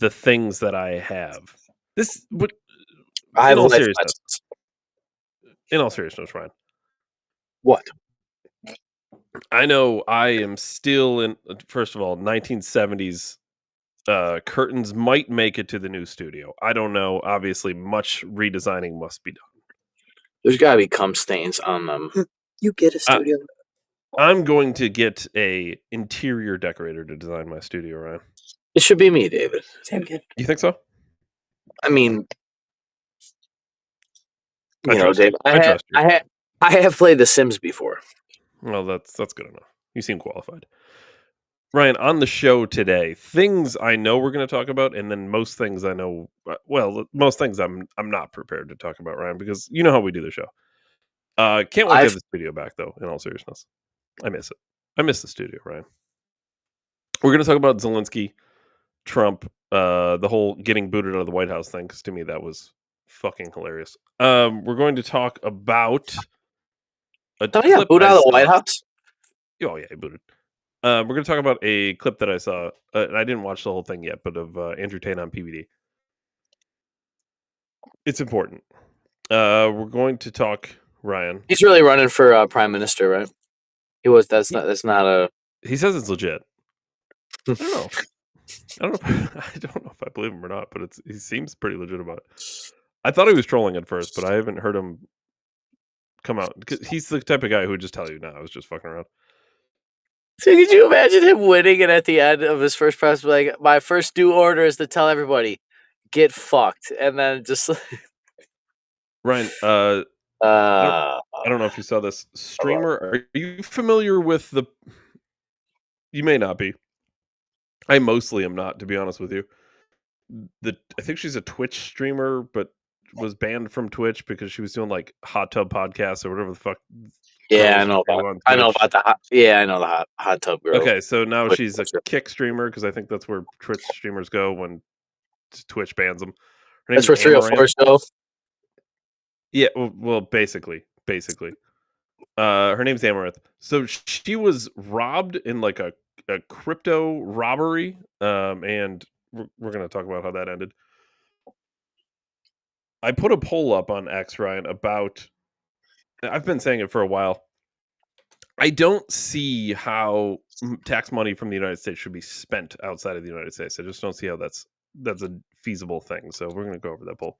the things that I have. This, but I have in all life seriousness, Ryan, What? I know I am still in. First of all, 1970s curtains might make it to the new studio. I don't know. Obviously, much redesigning must be done. There's got to be cum stains on them. You get a studio. I'm going to get a interior decorator to design my studio, Ryan. It should be me, David. Same kid. You think so? I mean, I trust you. Dave, I have played The Sims before. Well, that's good enough. You seem qualified. Ryan, on the show today, things I know we're going to talk about, and then most things I know. Well, most things I'm not prepared to talk about, Ryan, because you know how we do the show. Can't wait to have the studio back, though. In all seriousness, I miss it. I miss the studio, Ryan. We're going to talk about Zelensky, Trump, the whole getting booted out of the White House thing, because to me that was fucking hilarious. We're going to talk about a clip booted out of the saw. White House. Oh yeah, he booted. We're going to talk about a clip that I saw, and I didn't watch the whole thing yet, but of Andrew Tate on PBD. It's important. We're going to talk, Ryan. He's really running for prime minister, right? He was. That's not a. He says it's legit. I don't know. I don't know if I believe him or not, but he seems pretty legit about it. I thought he was trolling at first, but I haven't heard him come out. He's the type of guy who would just tell you, "No, I was just fucking around." So could you imagine him winning and at the end of his first press, like, my first due order is to tell everybody, get fucked, and then just Ryan, I don't know if you saw this streamer. Are you familiar with the? You may not be. I mostly am not, to be honest with you. I think she's a Twitch streamer, but was banned from Twitch because she was doing like hot tub podcasts or whatever the fuck. Yeah, I know about the hot tub girl. Okay, so now she's a Kick streamer because I think that's where Twitch streamers go when Twitch bans them. That's where 304 go. Yeah, well, basically. Her name's Amaranth. So she was robbed in like a crypto robbery, and we're going to talk about how that ended. I put a poll up on X, Ryan, about. I've been saying it for a while. I don't see how tax money from the United States should be spent outside of the United States. I just don't see how that's a feasible thing. So we're going to go over that poll.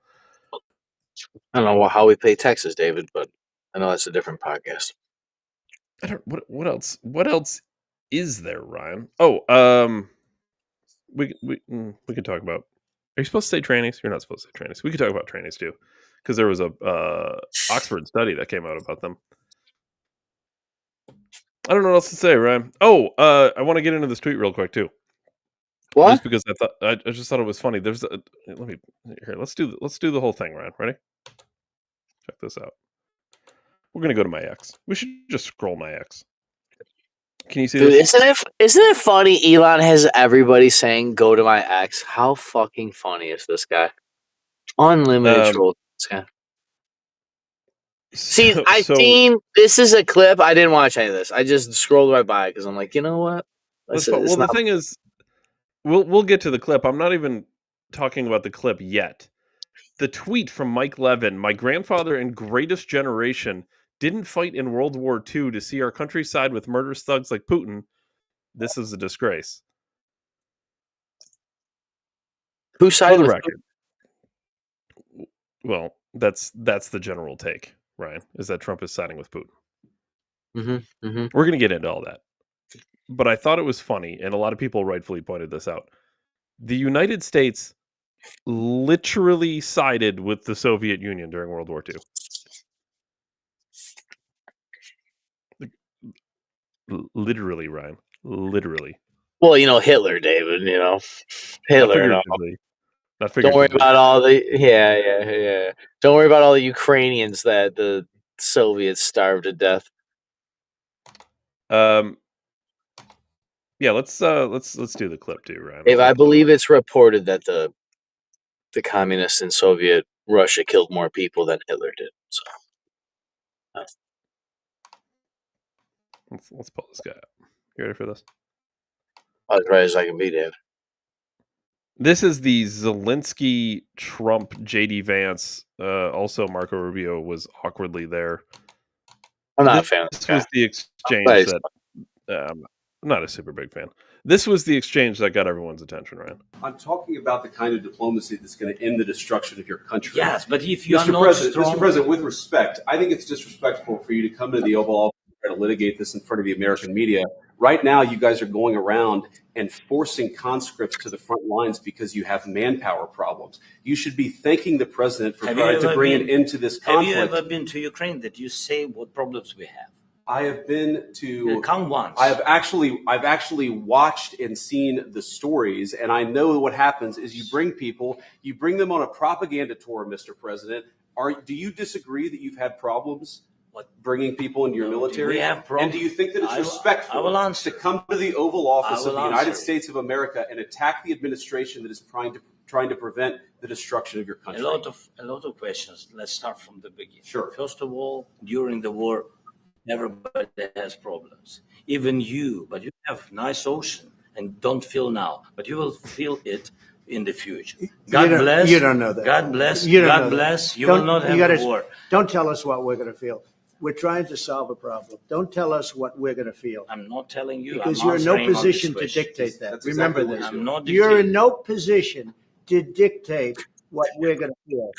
I don't know how we pay taxes, David, but I know that's a different podcast. I don't. What else? What else is there, Ryan? Oh, we could talk about. Are you supposed to say trannies? You're not supposed to say trannies. We could talk about trannies too, because there was a Oxford study that came out about them. I don't know what else to say, Ryan. Oh, I want to get into this tweet real quick too. What? Just because I just thought it was funny. Let's do the whole thing, Ryan. Ready? Check this out. We're gonna go to my ex. We should just scroll my ex. Can you see this? Isn't it funny? Elon has everybody saying "Go to my ex." How fucking funny is this guy? Unlimited troll. This guy. See, seen this is a clip. I didn't watch any of this. I just scrolled right by it because I'm like, you know what? The thing is, we'll get to the clip. I'm not even talking about the clip yet. The tweet from Mike Levin: "My grandfather and greatest generation didn't fight in World War II to see our country side with murderous thugs like Putin. This is a disgrace." Who sided with record? Putin? Well, that's the general take, Ryan, is that Trump is siding with Putin. We're going to get into all that. But I thought it was funny, and a lot of people rightfully pointed this out. The United States literally sided with the Soviet Union during World War II. Literally, Ryan. Literally. Well, Hitler, David. Hitler. Not don't worry about all the yeah. Don't worry about all the Ukrainians that the Soviets starved to death. Yeah, let's do the clip too, Ryan. If I believe it's reported that the communists in Soviet Russia killed more people than Hitler did. So let's pull this guy up. You ready for this? As right as I can be, Dave. This is the Zelensky, Trump, JD Vance. Also, Marco Rubio was awkwardly there. I'm not a This fan of this was guy. the But exchange that I'm not a super big fan. This was the exchange that got everyone's attention, Ryan. I'm talking about the kind of diplomacy that's going to end the destruction of your country. Yes, but if you are Mr. not President, strong, Mr. President, with respect, I think it's disrespectful for you to come to the Oval Office and try to litigate this in front of the American media. Right now, you guys are going around and forcing conscripts to the front lines because you have manpower problems. You should be thanking the president for trying to bring an end to this have you conflict. ever been to Ukraine that you say what problems we have? I have been to Come once. I've actually watched and seen the stories, and I know what happens is you bring them on a propaganda tour, Mr. President. Do you disagree that you've had problems bringing people into your military? We have problems. And do you think that it's respectful to come to the Oval Office of the United States of America and attack the administration that is trying to prevent the destruction of your country? A lot of questions. Let's start from the beginning. Sure. First of all, during the war, everybody has problems, even you. But you have nice ocean and don't feel now, but you will feel it in the future. God bless. You don't know that. God bless. You don't God know that. bless. You will not have a war. Don't tell us what we're going to feel. We're trying to solve a problem. Don't tell us what we're going to feel. I'm not telling you. Because I'm you're in no answering on this position to question. dictate that. That's Remember exactly this. what I'm not You're dictating. in no position to dictate what we're going to feel.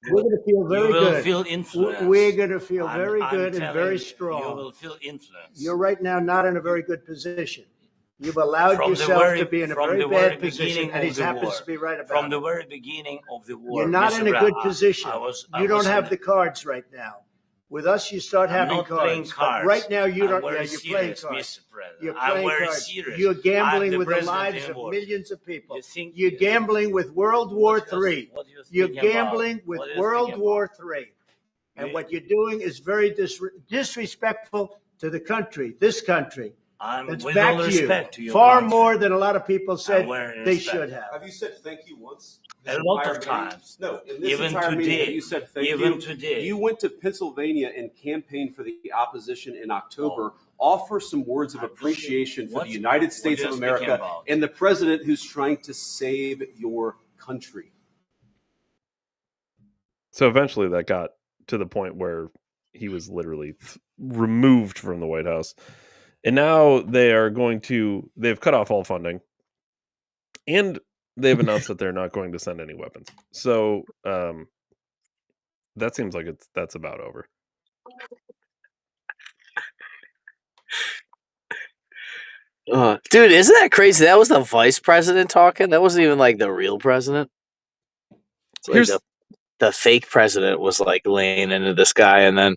We're going to feel very You will good. feel influence. We're going to feel I'm- very I'm good and telling very you, strong. You will feel influence. You're right now not in a very good position. You've allowed From the yourself very- to be in a from very the very bad position, beginning and he of the happens war. to be right about From it. the very beginning of the war. You're not Mr. in a good Brown, position. I You don't was have in- the cards right now. With us, you start I'm having not playing cards. But cards. right now, you I'm don't. very Yeah, you're playing serious, cards. Mr. President. You're I'm playing very cards. serious. You're I'm gambling the with the president lives in of war. millions of people. You think- You're gambling with World War What III. what do you You're think about? gambling with What do you World think War about? III. And You- what you're doing is very disrespectful to the country, this country. I'm It's with back all to respect to you. your Far country. more than a lot of people said very they respect. should have. Have you said thank you once? A lot of Entire meeting? times. No, in this Even entire meeting, today. have you said thank you? Even today. You went to Pennsylvania and campaigned for the opposition in October. Offer some words of appreciation for the United States what of are you speaking America about? and the president who's trying to save your country. So eventually, that got to the point where he was literally removed from the White House, and now they've cut off all funding, and they've announced that they're not going to send any weapons. So that seems like that's about over. Dude, isn't that crazy? That was the vice president talking. That wasn't even like the real president. It's like Here's the fake president was like laying into this guy, and then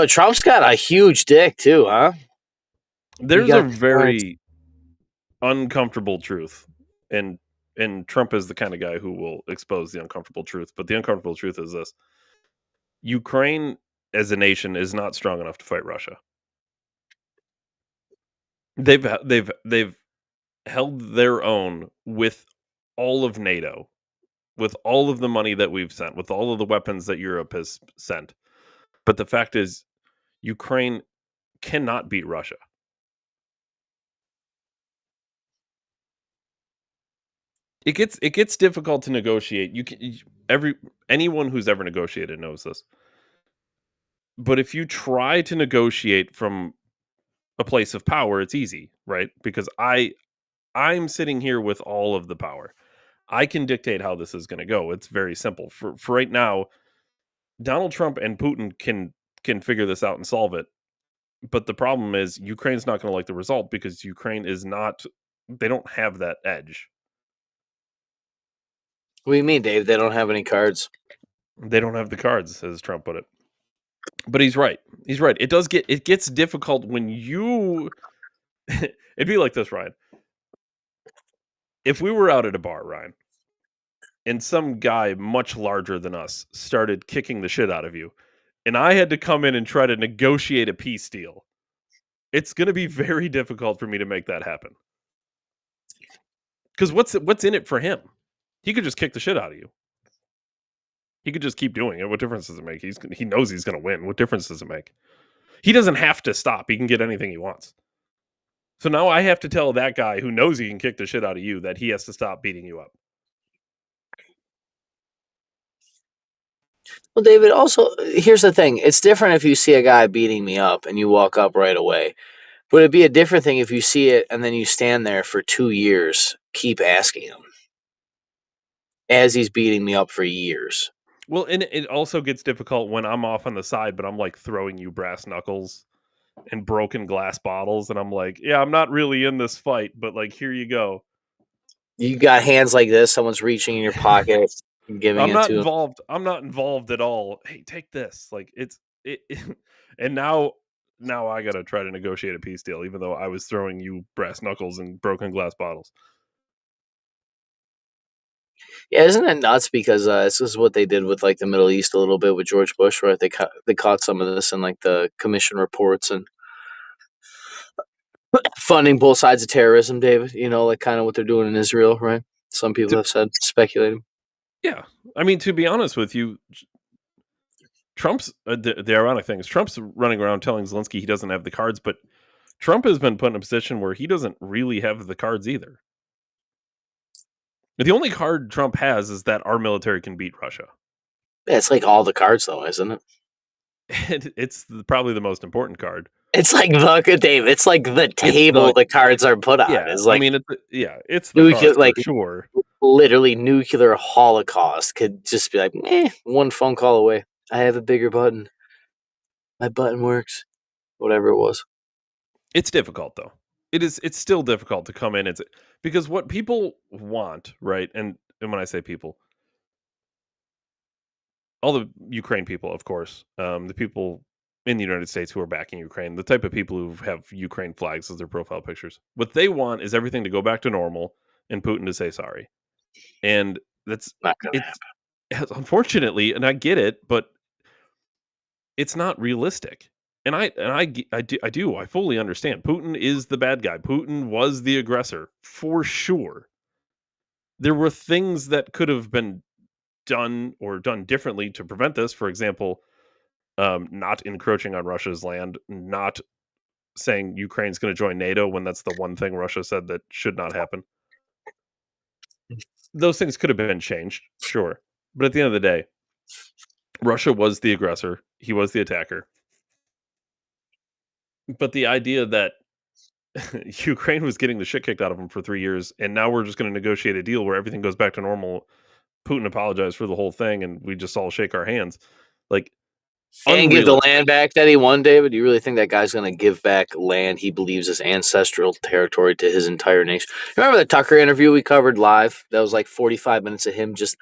Trump's got a huge dick too, huh? there's got a very uncomfortable truth, and Trump is the kind of guy who will expose the uncomfortable truth. But the uncomfortable truth is this: Ukraine as a nation is not strong enough to fight Russia. They've held their own with all of NATO, with all of the money that we've sent, with all of the weapons that Europe has sent. But the fact is, Ukraine cannot beat Russia. It gets difficult to negotiate. Anyone who's ever negotiated knows this. But if you try to negotiate from a place of power, it's easy, right? Because I'm sitting here with all of the power. I can dictate how this is going to go. It's very simple. For right now, Donald Trump and Putin can figure this out and solve it. But the problem is Ukraine's not going to like the result because Ukraine is not. They don't have that edge. What do you mean, Dave? They don't have any cards. They don't have the cards, as Trump put it. But he's right. He's right. It gets difficult when you. It'd be like this, Ryan. If we were out at a bar, Ryan, and some guy much larger than us started kicking the shit out of you, and I had to come in and try to negotiate a peace deal, it's going to be very difficult for me to make that happen. Because what's in it for him? He could just kick the shit out of you. He could just keep doing it. What difference does it make? He knows he's going to win. What difference does it make? He doesn't have to stop. He can get anything he wants. So now I have to tell that guy who knows he can kick the shit out of you that he has to stop beating you up. Well, David, also, here's the thing. It's different if you see a guy beating me up and you walk up right away. But it'd be a different thing if you see it and then you stand there for 2 years, keep asking him as he's beating me up for years. Well, and it also gets difficult when I'm off on the side, but I'm like throwing you brass knuckles and broken glass bottles, and I'm like, yeah, I'm not really in this fight, but like, here you go. You got hands like this, someone's reaching in your pocket and giving I'm it not to him. involved. I'm not involved at all. Hey, take this. Like and now I got to try to negotiate a peace deal, even though I was throwing you brass knuckles and broken glass bottles. Yeah, isn't it nuts? Because this is what they did with like the Middle East a little bit with George Bush, right? They caught some of this in like the commission reports and funding both sides of terrorism, David. You know, like kind of what they're doing in Israel, right? Some people have said, speculating. Yeah, I mean, to be honest with you, Trump's the ironic thing is Trump's running around telling Zelensky he doesn't have the cards, but Trump has been put in a position where he doesn't really have the cards either. The only card Trump has is that our military can beat Russia. Yeah, it's like all the cards, though, isn't it? It's probably the most important card. It's like the Dave. It's like the table the cards are put on. Yeah, It's like I mean, it's the nuclear, cards like for sure. literally nuclear holocaust could just be like, one phone call away. I have a bigger button. My button works. Whatever it was. It's difficult though. It's still difficult to come in and because what people want, right? And when I say people, all the Ukraine people, of course, the people in the United States who are backing Ukraine, the type of people who have Ukraine flags as their profile pictures. What they want is everything to go back to normal and Putin to say sorry. And that's Not gonna it's unfortunately, and I get it, but it's not realistic. And I fully understand. Putin is the bad guy. Putin was the aggressor for sure. There were things that could have been done or done differently to prevent this. For example, not encroaching on Russia's land, not saying Ukraine's going to join NATO when that's the one thing Russia said that should not happen. Those things could have been changed, sure. But at the end of the day, Russia was the aggressor. He was the attacker. But the idea that Ukraine was getting the shit kicked out of him for 3 years, and now we're just going to negotiate a deal where everything goes back to normal. Putin apologized for the whole thing, and we just all shake our hands. Like, And give the unrealistic. land back that he won, David? You really think that guy's going to give back land he believes is ancestral territory to his entire nation? Remember the Tucker interview we covered live? That was like 45 minutes of him just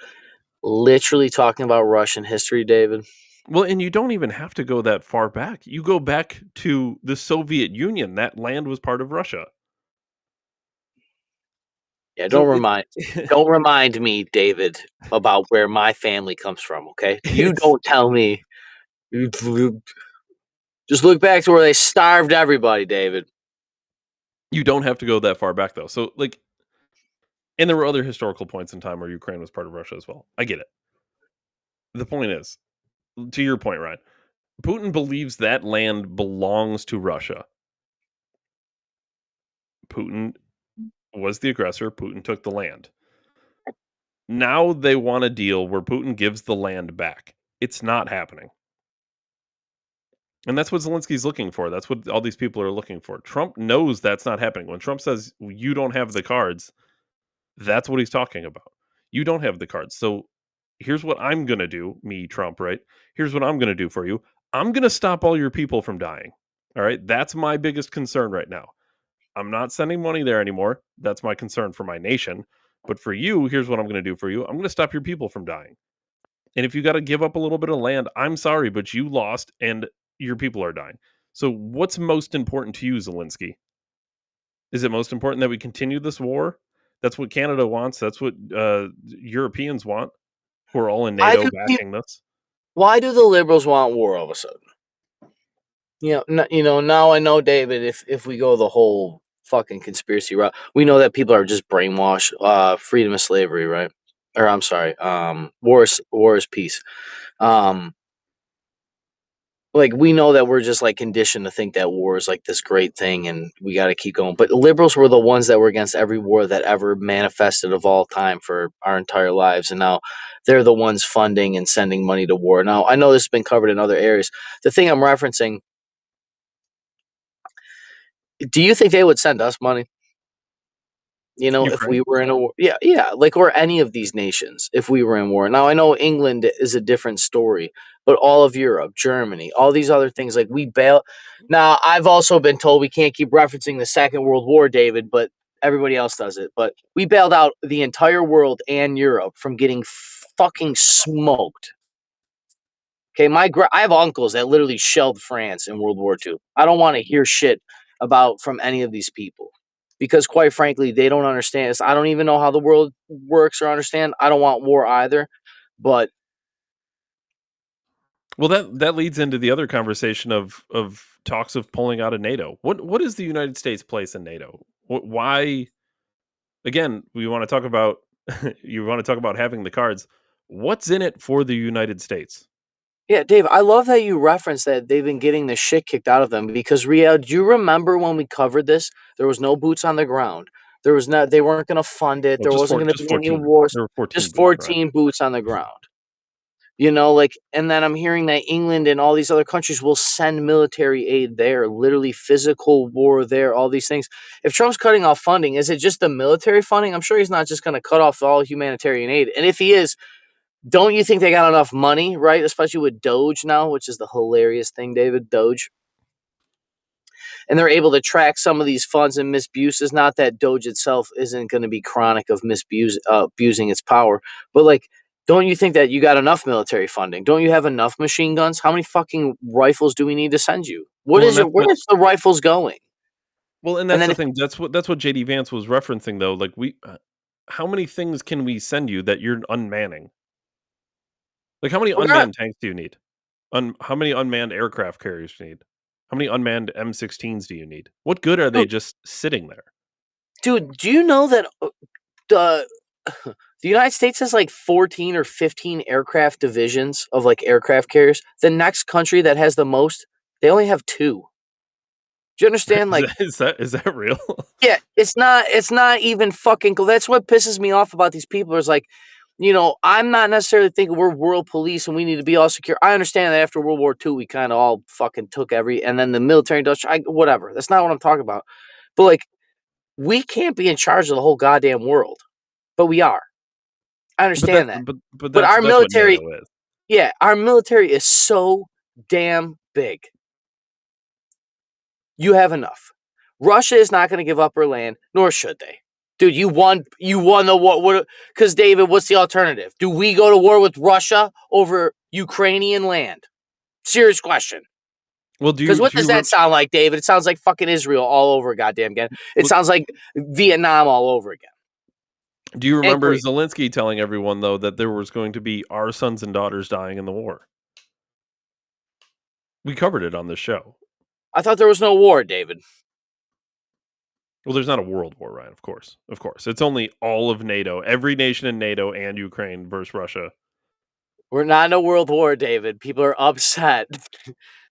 literally talking about Russian history, David. Well, and you don't even have to go that far back. You go back to the Soviet Union. That land was part of Russia. Yeah, So don't remind me, David, about where my family comes from, okay? You it's don't tell me. Just look back to where they starved everybody, David. you don't have to go that far back though. So like, and there were other historical points in time where Ukraine was part of Russia as well. I get it. The point is, to your point, Ryan, Putin believes that land belongs to Russia. Putin was the aggressor. Putin took the land. Now they want a deal where Putin gives the land back. It's not happening. And that's what Zelensky's looking for. That's what all these people are looking for. Trump knows that's not happening. When Trump says you don't have the cards, that's what he's talking about. You don't have the cards. So here's what I'm going to do, me, Trump, right? Here's what I'm going to do for you. I'm going to stop all your people from dying. All right. That's my biggest concern right now. I'm not sending money there anymore. That's my concern for my nation. But for you, here's what I'm going to do for you. I'm going to stop your people from dying. And if you got to give up a little bit of land, I'm sorry, but you lost and your people are dying. So what's most important to you, Zelensky? Is it most important that we continue this war? That's what Canada wants. That's what Europeans want, who are all in Why NATO do backing this. why do the liberals want war all of a sudden? Now I know, David, if we go the whole fucking conspiracy route, we know that people are just brainwashed. Freedom of slavery, right? Or I'm sorry, war is peace. Um, Like, we know that we're just like conditioned to think that war is like this great thing and we got to keep going. But liberals were the ones that were against every war that ever manifested of all time for our entire lives. And now they're the ones funding and sending money to war. Now, I know this has been covered in other areas. The thing I'm referencing, do you think they would send us money? If Ukraine? we were in a war, yeah, like, or any of these nations, if we were in war. Now, I know England is a different story, but all of Europe, Germany, all these other things, like, we bail. Now, I've also been told we can't keep referencing the Second World War, David, but everybody else does it. But we bailed out the entire world and Europe from getting fucking smoked. Okay, I have uncles that literally shelled France in World War II. I don't want to hear shit about from any of these people because, quite frankly, they don't understand. I don't even know how the world works or understand. I don't want war either, but Well, that leads into the other conversation of talks of pulling out of NATO. What is the United States' place in NATO? Why? Again, we want to talk about you want to talk about having the cards. What's in it for the United States? yeah, Dave, I love that you referenced that they've been getting the shit kicked out of them because Rio, do you remember when we covered this? There was no boots on the ground. There was not. They weren't going to fund it. Well, There wasn't going to just be any 14. wars. There were 14 Just boots, right? 14 boots on the ground. Like, and then I'm hearing that England and all these other countries will send military aid there, literally physical war there, all these things. If Trump's cutting off funding, is it just the military funding? I'm sure he's not just going to cut off all humanitarian aid. And if he is, don't you think they got enough money, right? Especially with Doge now, which is the hilarious thing, David, Doge. And they're able to track some of these funds and misuses. Not that Doge itself isn't going to be chronic of abusing its power, but like, don't you think that you got enough military funding? Don't you have enough machine guns? How many fucking rifles do we need to send you? Well, and that's Where is the rifles going? and And that's then the if, thing. That's what JD Vance was referencing though. Like how many things can we send you that you're unmanning? Like how many we're not, unmanned tanks do you need? How many unmanned aircraft carriers do you need? How many unmanned M16s do you need? What good are they dude, just sitting there? dude, do you know that the the United States has like 14 or 15 aircraft divisions of like aircraft carriers. The next country that has the most, they only have two. Do you understand? Like, Is that real? yeah, it's not even fucking cool. That's what pisses me off about these people is like, I'm not necessarily thinking we're world police and we need to be all secure. I understand that after World War II, we kind of all fucking took and then the military industrial, whatever. That's not what I'm talking about. But like, we can't be in charge of the whole goddamn world, but we are. I But that understand that. but But our that's what military, NATO is. yeah, our military is so damn big. You have enough. Russia is not going to give up her land, nor should they. Dude, you won the war. Because, David, what's the alternative? Do we go to war with Russia over Ukrainian land? Serious question. Well, Because what do does you that sound like, David? It sounds like fucking Israel all over goddamn again. It well, sounds like Vietnam all over again. do you And remember Korea. Zelensky telling everyone though that there was going to be our sons and daughters dying in the war? We covered it on this show. I thought there was no war, David. Well, there's not a world war, Ryan. Of course, it's only all of NATO, every nation in NATO, and Ukraine versus Russia. We're not in a world war, David. People are upset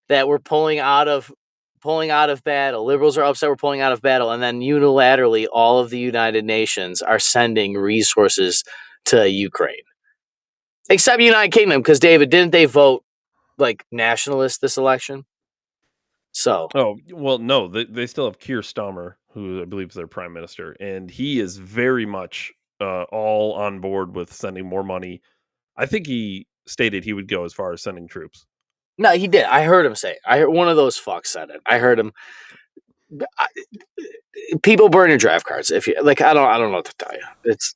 that we're pulling out of battle. Liberals are upset we're pulling out of battle, and then unilaterally, all of the United Nations are sending resources to Ukraine, except United Kingdom, because David, didn't they vote like nationalist this election? So Oh well, no, they still have Keir Starmer, who I believe is their prime minister, and he is very much all on board with sending more money. I think he stated he would go as far as sending troops. no, he did. I heard him say it. I heard one of those fucks said it. I heard him. I, People burn your draft cards if you like. I don't know what to tell you. It's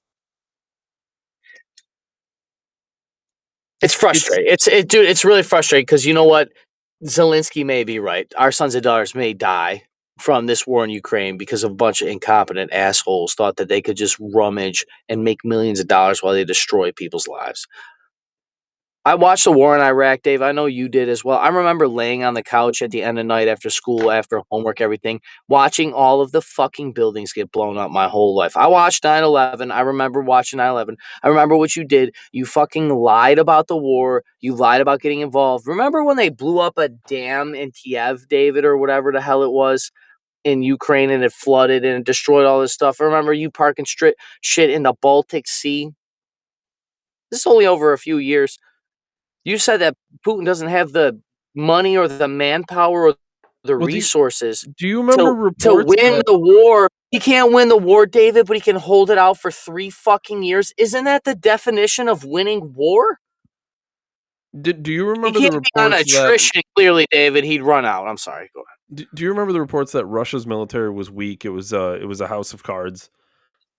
It's frustrating. Dude. It's really frustrating because you know what? Zelensky may be right. Our sons and daughters may die from this war in Ukraine because of a bunch of incompetent assholes thought that they could just rummage and make millions of dollars while they destroy people's lives. I watched the war in Iraq, Dave. I know you did as well. I remember laying on the couch at the end of night after school, after homework, everything, watching all of the fucking buildings get blown up my whole life. I watched 9/11. I remember watching 9/11. I remember what you did. You fucking lied about the war. You lied about getting involved. Remember when they blew up a dam in Kiev, David, or whatever the hell it was, in Ukraine, and it flooded and it destroyed all this stuff? I remember you parking shit in the Baltic Sea. This is only over a few years. You said that Putin doesn't have the money or the manpower or the Well, resources do you remember to reports win that the war. He can't win the war, David, but he can hold it out for 3 fucking years. Isn't that the definition of winning war? do you He remember the can't be on reports that attrition, clearly, David. He'd run out. I'm sorry. Go ahead. do you remember the reports that Russia's military was weak? It was a house of cards.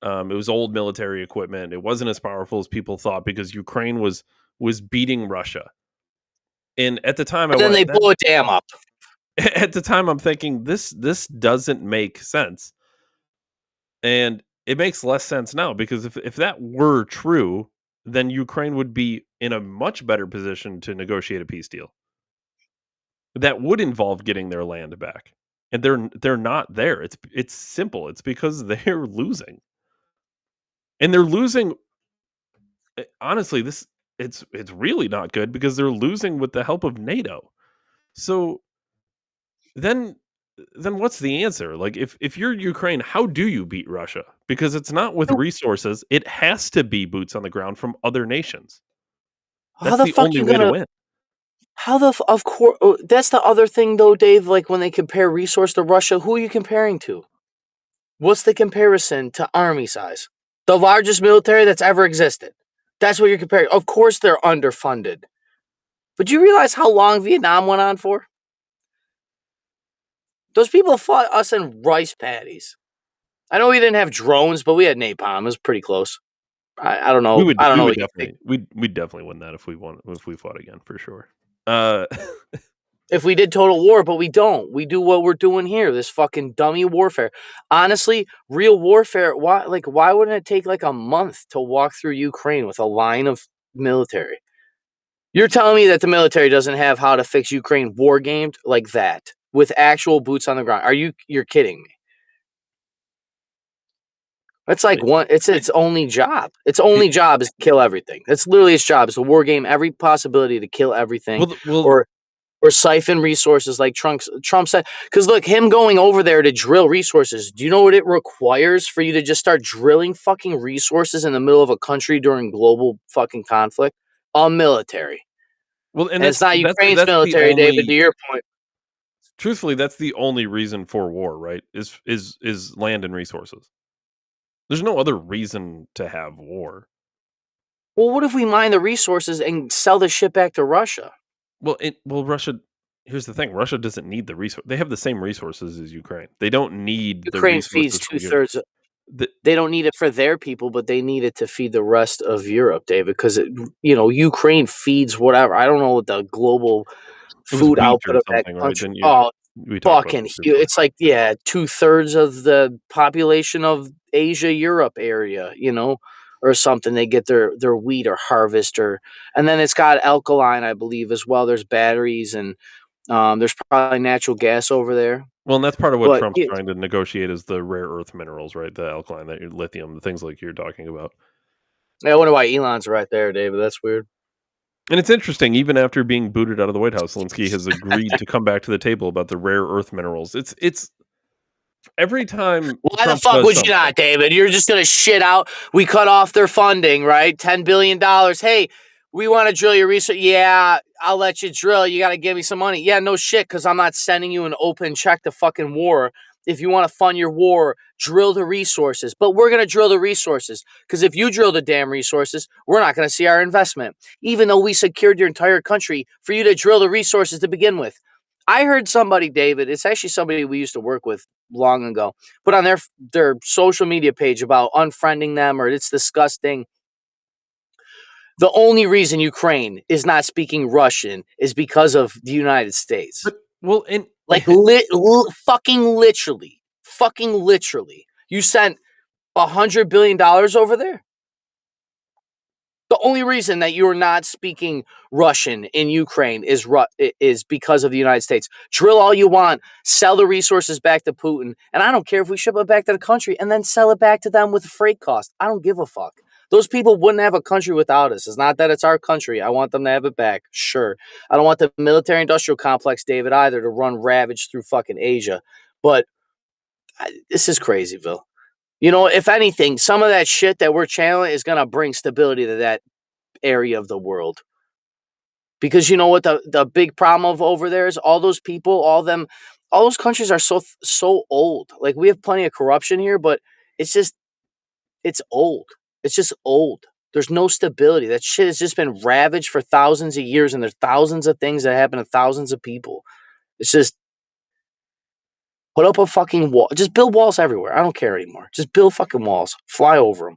It was old military equipment. It wasn't as powerful as people thought because Ukraine was beating Russia. And at the time I And then went they that blow a dam up. at the time I'm thinking this doesn't make sense. And it makes less sense now because if that were true, then Ukraine would be in a much better position to negotiate a peace deal. That would involve getting their land back. And they're not there. It's simple. It's because they're losing. And they're losing honestly, it's really not good because they're losing with the help of NATO. So then what's the answer? Like if you're Ukraine, how do you beat Russia? Because it's not with resources. It has to be boots on the ground from other nations. How That's the the fuck only you way to gonna? win. How the of course? That's the other thing, though, Dave. Like when they compare resource to Russia, who are you comparing to? What's the comparison to army size? The largest military that's ever existed. That's what you're comparing. Of course, they're underfunded. But do you realize how long Vietnam went on for? Those people fought us in rice paddies. I know we didn't have drones, but we had napalm. It was pretty close. I don't know. I don't We know would what you think. definitely we'd definitely win that if we fought again for sure. Uh If we did total war, but we don't. We do what we're doing here, this fucking dummy warfare. Honestly, real warfare, why wouldn't it take like a month to walk through Ukraine with a line of military? You're telling me that the military doesn't have how to fix Ukraine war gamed like that with actual boots on the ground? You're kidding me. It's like its only job. Its it, only job is to kill everything. That's literally its job, is to war game every possibility to kill everything well or siphon resources like Trump said. Because look, him going over there to drill resources, do you know what it requires for you to just start drilling fucking resources in the middle of a country during global fucking conflict? A military. and And it's not Ukraine's that's the military, David, to only your point. truthfully that's the only reason for war, right? Is land and resources. There's no other reason to have war. Well, what if we mine the resources and sell the shit back to Russia? Russia here's the thing, Russia doesn't need the resource. They have the same resources as Ukraine. They don't need the Ukraine feeds resources from you. 2/3. They don't need it for their people, but they need it to feed the rest of Europe, David, because Ukraine feeds whatever. I don't know what the global It was food wheat output or of that something, right? country. Didn't you Oh, we talked about fucking this huge. before. It's like, yeah, 2/3 of the population of Asia, Europe area, or something. They get their wheat or harvest, and then it's got alkaline, I believe, as well. There's batteries and there's probably natural gas over there. Well, and that's part of what But Trump's trying to negotiate is the rare earth minerals, right? The alkaline, that lithium, the things like you're talking about. I wonder why Elon's right there, David. That's weird. And it's interesting, even after being booted out of the White House, Zelensky has agreed to come back to the table about the rare earth minerals. It's every time Why the Trump fuck does would you something. not, David? You're just gonna shit out. We cut off their funding, right? $10 billion. Hey, we want to drill your research. Yeah, I'll let you drill. You got to give me some money. Yeah, no shit, because I'm not sending you an open check to fucking war. If you want to fund your war, drill the resources. But we're gonna drill the resources because if you drill the damn resources, we're not gonna see our investment, even though we secured your entire country for you to drill the resources to begin with. I heard somebody, David. It's actually somebody we used to work with long ago, put on their social media page about unfriending them or it's disgusting. The only reason Ukraine is not speaking Russian is because of the United States. But well, and Like fucking literally. You sent $100 billion over there. The only reason that you're not speaking Russian in Ukraine is because of the United States. Drill all you want, sell the resources back to Putin, and I don't care if we ship it back to the country and then sell it back to them with a freight cost. I don't give a fuck. Those people wouldn't have a country without us. It's not that it's our country. I want them to have it back. Sure. I don't want the military-industrial complex, David, either, to run ravage through fucking Asia. But this is crazy, Bill. You know, if anything, some of that shit that we're channeling is going to bring stability to that area of the world. Because you know what the big problem of over there is? All those people, all those countries are so old. Like, we have plenty of corruption here, but it's old. It's just old. There's no stability. That shit has just been ravaged for thousands of years, and there's thousands of things that happen to thousands of people. It's just, put up a fucking wall. Just build walls everywhere. I don't care anymore. Just build fucking walls. Fly over them.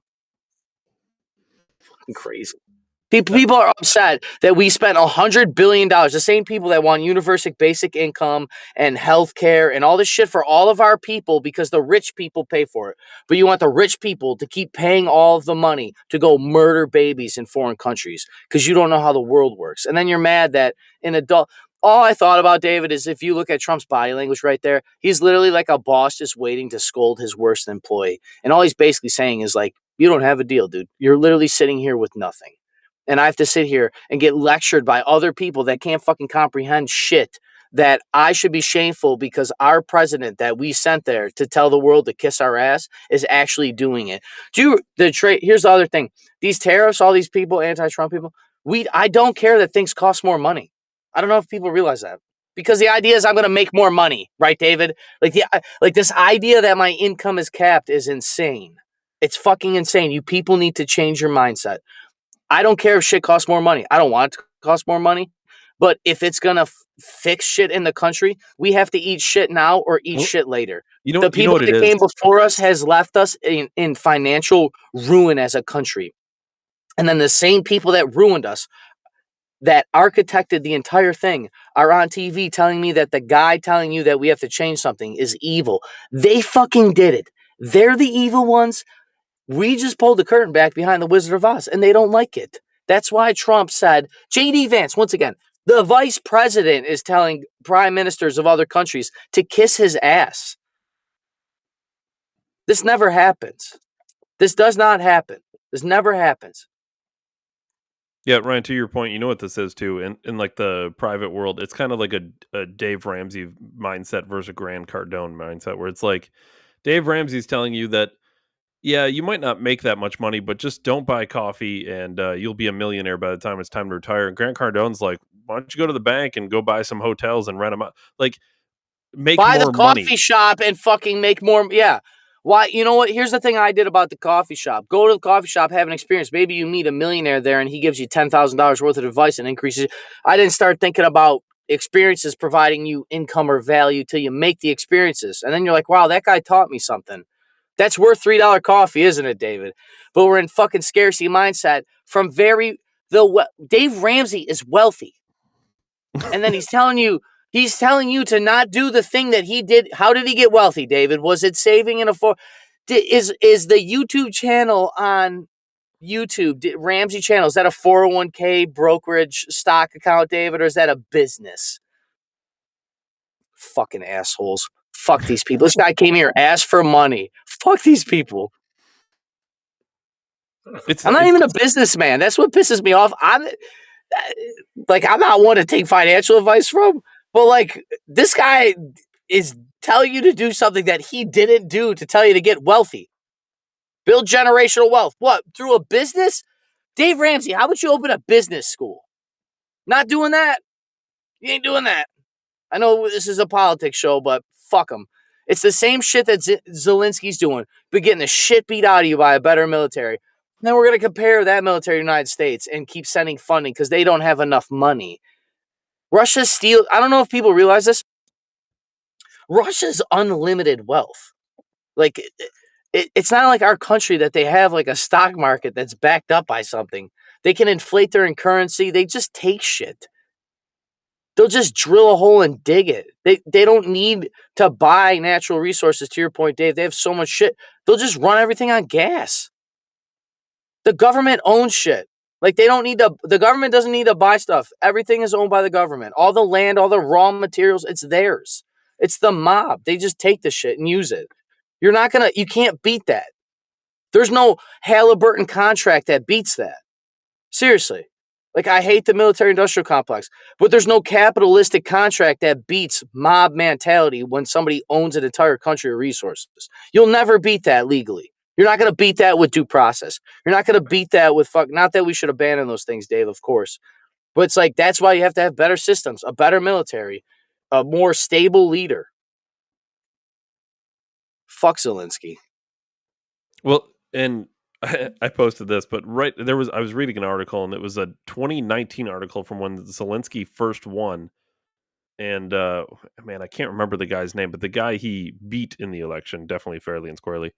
Fucking crazy. People are upset that we spent $100 billion. The same people that want universal basic income and health care and all this shit for all of our people because the rich people pay for it. But you want the rich people to keep paying all of the money to go murder babies in foreign countries because you don't know how the world works. And then you're mad that an adult... All I thought about, David, is if you look at Trump's body language right there, he's literally like a boss just waiting to scold his worst employee. And all he's basically saying is like, you don't have a deal, dude. You're literally sitting here with nothing. And I have to sit here and get lectured by other people that can't fucking comprehend shit, that I should be shameful because our president that we sent there to tell the world to kiss our ass is actually doing it. Here's the other thing. These tariffs, all these people, anti-Trump people, I don't care that things cost more money. I don't know if people realize that. Because the idea is I'm going to make more money, right, David? Like this idea that my income is capped is insane. It's fucking insane. You people need to change your mindset. I don't care if shit costs more money. I don't want it to cost more money. But if it's going to fix shit in the country, we have to eat shit now or eat shit later. The people that came before us has left us in financial ruin as a country. And then the same people that ruined us, that architected the entire thing, are on TV telling me that the guy telling you that we have to change something is evil. They fucking did it. They're the evil ones. We just pulled the curtain back behind the Wizard of Oz, and they don't like it. That's why Trump said, J.D. Vance, once again, the vice president is telling prime ministers of other countries to kiss his ass. This never happens. This does not happen. This never happens. Yeah, Ryan, to your point, you know what this is too. In like the private world, it's kind of like a Dave Ramsey mindset versus a Grant Cardone mindset, where it's like Dave Ramsey's telling you that, yeah, you might not make that much money, but just don't buy coffee and you'll be a millionaire by the time it's time to retire. And Grant Cardone's like, why don't you go to the bank and go buy some hotels and rent them out? Like, make buy more the coffee money. shop and fucking make more. Yeah. Why? You know what? Here's the thing I did about the coffee shop. Go to the coffee shop, have an experience. Maybe you meet a millionaire there and he gives you $10,000 worth of advice and increases. I didn't start thinking about experiences providing you income or value till you make the experiences. And then you're like, wow, that guy taught me something. That's worth $3 coffee, isn't it, David? But we're in fucking scarcity mindset from Dave Ramsey is wealthy. And then he's telling you to not do the thing that he did. How did he get wealthy, David? Was it saving in is the YouTube channel on YouTube, Ramsey channel, is that a 401k brokerage stock account, David, or is that a business? Fucking assholes. Fuck these people. This guy came here, asked for money. Fuck these people. I'm not even a businessman. That's what pisses me off. I'm not one to take financial advice from, but like this guy is telling you to do something that he didn't do to tell you to get wealthy. Build generational wealth. What? Through a business? Dave Ramsey, how about you open a business school? Not doing that? You ain't doing that. I know this is a politics show, but fuck him. It's the same shit that Zelensky's doing, but getting the shit beat out of you by a better military. And then we're going to compare that military to the United States and keep sending funding because they don't have enough money. Russia steals. I don't know if people realize this. Russia's unlimited wealth. Like, it's not like our country that they have like a stock market that's backed up by something. They can inflate their currency. They just take shit. They'll just drill a hole and dig it. They don't need to buy natural resources, to your point, Dave. They have so much shit. They'll just run everything on gas. The government owns shit. Like they don't need the government doesn't need to buy stuff. Everything is owned by the government. All the land, all the raw materials, it's theirs. It's the mob. They just take the shit and use it. You can't beat that. There's no Halliburton contract that beats that. Seriously. Like, I hate the military industrial complex, but there's no capitalistic contract that beats mob mentality when somebody owns an entire country of resources. You'll never beat that legally. You're not going to beat that with due process. You're not going to beat that with not that we should abandon those things, Dave, of course. But it's like, that's why you have to have better systems, a better military, a more stable leader. Fuck Zelensky. Well, and I posted this, but I was reading an article, and it was a 2019 article from when Zelensky first won, and man, I can't remember the guy's name, but the guy he beat in the election, definitely fairly and squarely,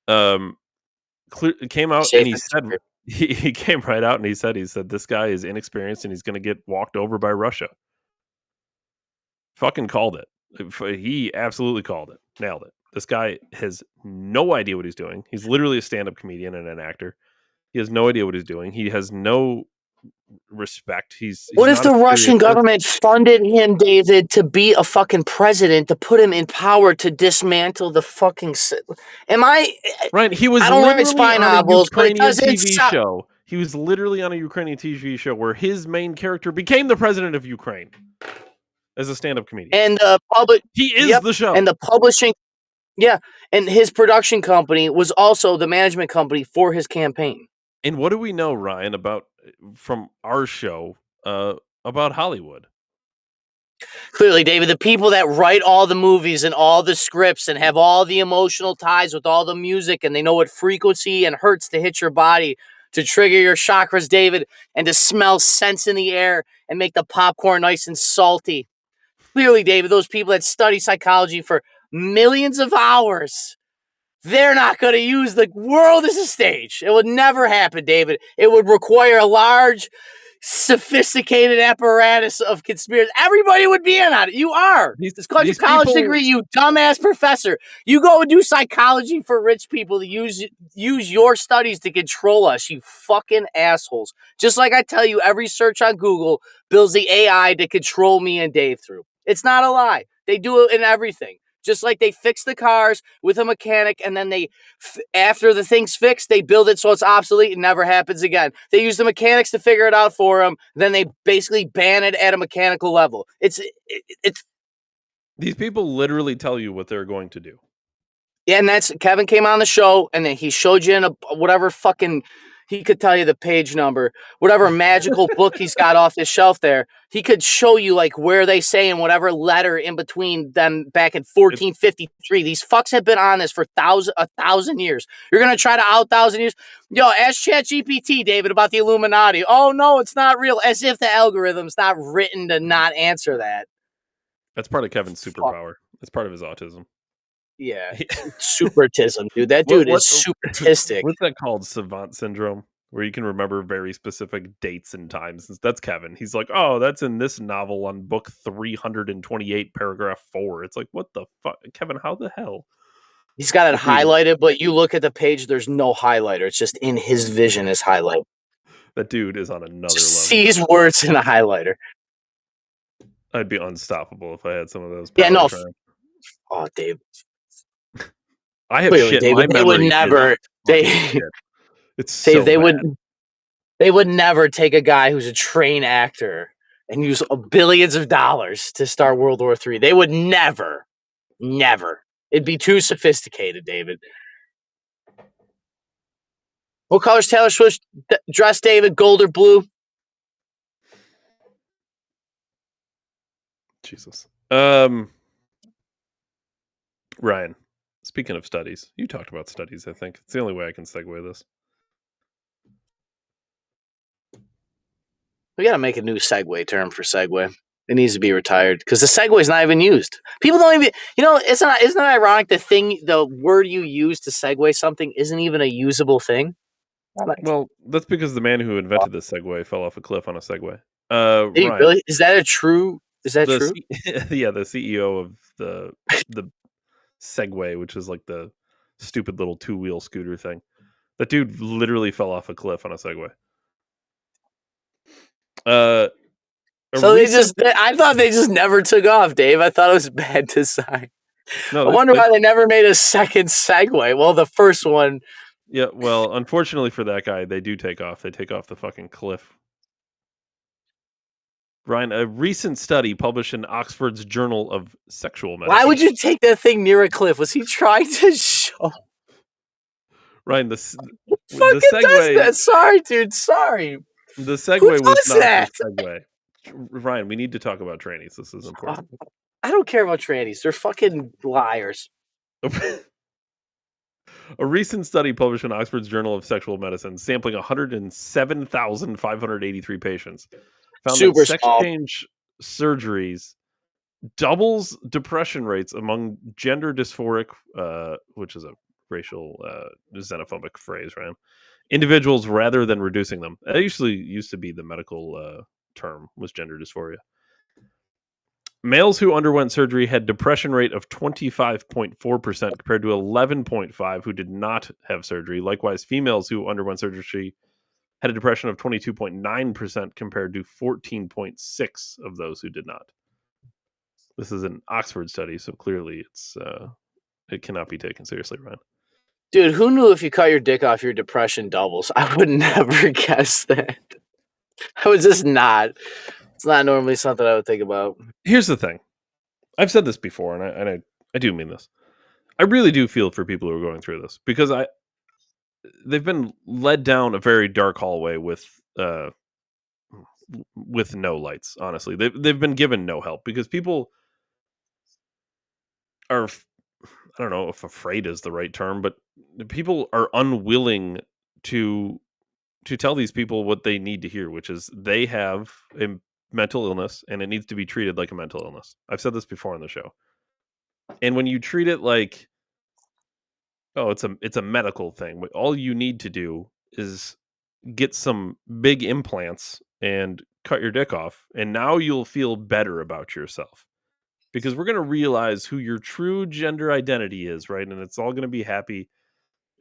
um, came out and Safe he and said secure. he came right out and he said this guy is inexperienced and he's going to get walked over by Russia. Fucking called it. He absolutely called it. Nailed it. This guy has no idea what he's doing. He's literally a stand-up comedian and an actor. He has no idea what he's doing. He has no respect. He's What if not a the serious Russian person. government funded him, David, to be a fucking president, to put him in power, to dismantle the fucking... Right, he was I don't write literally spy on a novels, but it Ukrainian doesn't TV sound... show. He was literally on a Ukrainian TV show where his main character became the president of Ukraine as a stand-up comedian. And the public... He is the show. And the publishing... Yeah, and his production company was also the management company for his campaign. And what do we know, Ryan, about from our show about Hollywood? Clearly, David, the people that write all the movies and all the scripts and have all the emotional ties with all the music, and they know what frequency and hertz to hit your body to trigger your chakras, David, and to smell scents in the air and make the popcorn nice and salty. Clearly, David, those people that study psychology for millions of hours, they're not going to use the world as a stage. It would never happen, David. It would require a large, sophisticated apparatus of conspiracy. Everybody would be in on it. You are. It's called your college degree, you dumbass professor. You go and do psychology for rich people to use your studies to control us, you fucking assholes. Just like I tell you, every search on Google builds the AI to control me and Dave through. It's not a lie. They do it in everything. Just like they fix the cars with a mechanic, and then after the thing's fixed, they build it so it's obsolete and never happens again. They use the mechanics to figure it out for them. Then they basically ban it at a mechanical level. It's These people literally tell you what they're going to do. Yeah, and that's Kevin came on the show, and then he showed you in whatever fucking, he could tell you the page number, whatever magical book he's got off his shelf there. He could show you like where they say in whatever letter in between them back in 1453. These fucks have been on this for a thousand years. You're gonna try to out 1,000 years? Yo, ask ChatGPT, David, about the Illuminati. Oh no, it's not real. As if the algorithm's not written to not answer that. That's part of Kevin's superpower. It's part of his autism. Yeah, supertism, dude. That dude is supertistic. What's that called? Savant syndrome, where you can remember very specific dates and times. That's Kevin. He's like, oh, that's in this novel on book 328, paragraph 4. It's like, what the fuck, Kevin? How the hell? He's got it highlighted, but you look at the page, there's no highlighter. It's just in his vision is highlight. That dude is on another level. Sees words in a highlighter. I'd be unstoppable if I had some of those. Yeah, no. Oh, Dave. I have Clearly, shit. David, they would never. It's so they bad. They would never take a guy who's a trained actor and use billions of dollars to start World War III. They would never. It'd be too sophisticated, David. What color's Taylor Swift dress, David? Gold or blue? Jesus. Ryan, speaking of studies, you talked about studies, I think. It's the only way I can segue this. We got to make a new segue term for segue. It needs to be retired because the segue is not even used. People don't even, isn't it ironic the word you use to segue something isn't even a usable thing? Well, that's because the man who invented this segue fell off a cliff on a Segway. Ryan, really? Is that true? Is that true? Yeah, the CEO of the Segway, which is like the stupid little 2-wheel scooter thing. That dude literally fell off a cliff on a Segway. A So recent I thought they just never took off, Dave. I thought it was bad design. no, I wonder why they never made a second segue. Well, the first one. yeah. Well, unfortunately for that guy, they do take off. They take off the fucking cliff. Ryan, a recent study published in Oxford's Journal of Sexual Medicine. Why would you take that thing near a cliff? Was he trying to show? Ryan, the Fucking segue. does that? Sorry, dude. Sorry. The segue was does not that? the segue. Ryan, we need to talk about trannies. This is important. I don't care about trannies. They're fucking liars. A recent study published in Oxford's Journal of Sexual Medicine, sampling 107,583 patients, found Super that sex small. change surgeries doubles depression rates among gender dysphoric, which is a racial xenophobic phrase, right? Individuals rather than reducing them. That usually used to be the medical term, was gender dysphoria. Males who underwent surgery had depression rate of 25.4% compared to 11.5% who did not have surgery. Likewise, females who underwent surgery had a depression of 22.9% compared to 14.6% of those who did not. This is an Oxford study, so clearly it cannot be taken seriously, Ryan. Dude, who knew if you cut your dick off, your depression doubles? I would never guess that. I would just not. It's not normally something I would think about. Here's the thing. I've said this before, and I do mean this. I really do feel for people who are going through this because they've been led down a very dark hallway with no lights. Honestly, they've been given no help because people are, I don't know if afraid is the right term, but people are unwilling to tell these people what they need to hear, which is they have a mental illness and it needs to be treated like a mental illness. I've said this before on the show. And when you treat it like, oh, it's a medical thing, all you need to do is get some big implants and cut your dick off, and now you'll feel better about yourself. Because we're going to realize who your true gender identity is, right? And it's all going to be happy.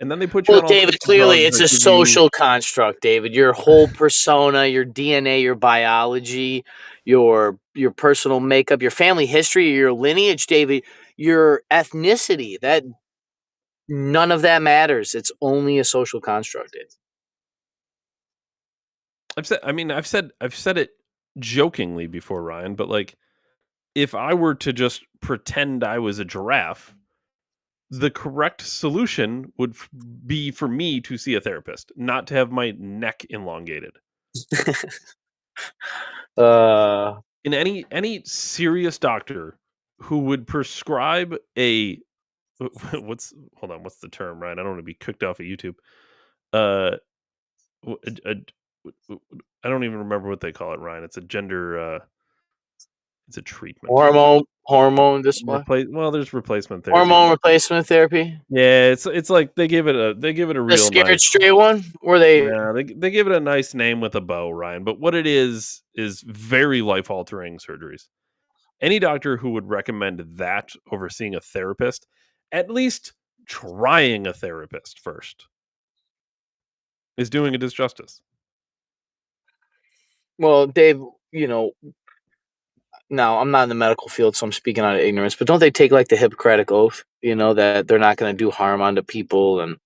And then they put you Well, on all David, these clearly drugs it's that a give you. social construct, David. Your whole persona, your DNA, your biology, your personal makeup, your family history, your lineage, David, your ethnicity, that none of that matters. It's only a social construct. I've said it jokingly before, Ryan, but like, if I were to just pretend I was a giraffe, the correct solution would be for me to see a therapist, not to have my neck elongated. In any serious doctor who would prescribe a what's the term, Ryan? I don't want to be cooked off of YouTube. I don't even remember what they call it, Ryan. It's a gender. It's a treatment. Hormone display. There's replacement therapy. Hormone replacement therapy. Yeah, it's like they give it a The real scared nice. straight one, where they Yeah, they give it a nice name with a bow, Ryan. But what it is very life altering surgeries. Any doctor who would recommend that over seeing a therapist, at least trying a therapist first, is doing a disjustice. Well, Dave, now I'm not in the medical field, so I'm speaking out of ignorance, but don't they take like the Hippocratic Oath, that they're not going to do harm onto people? And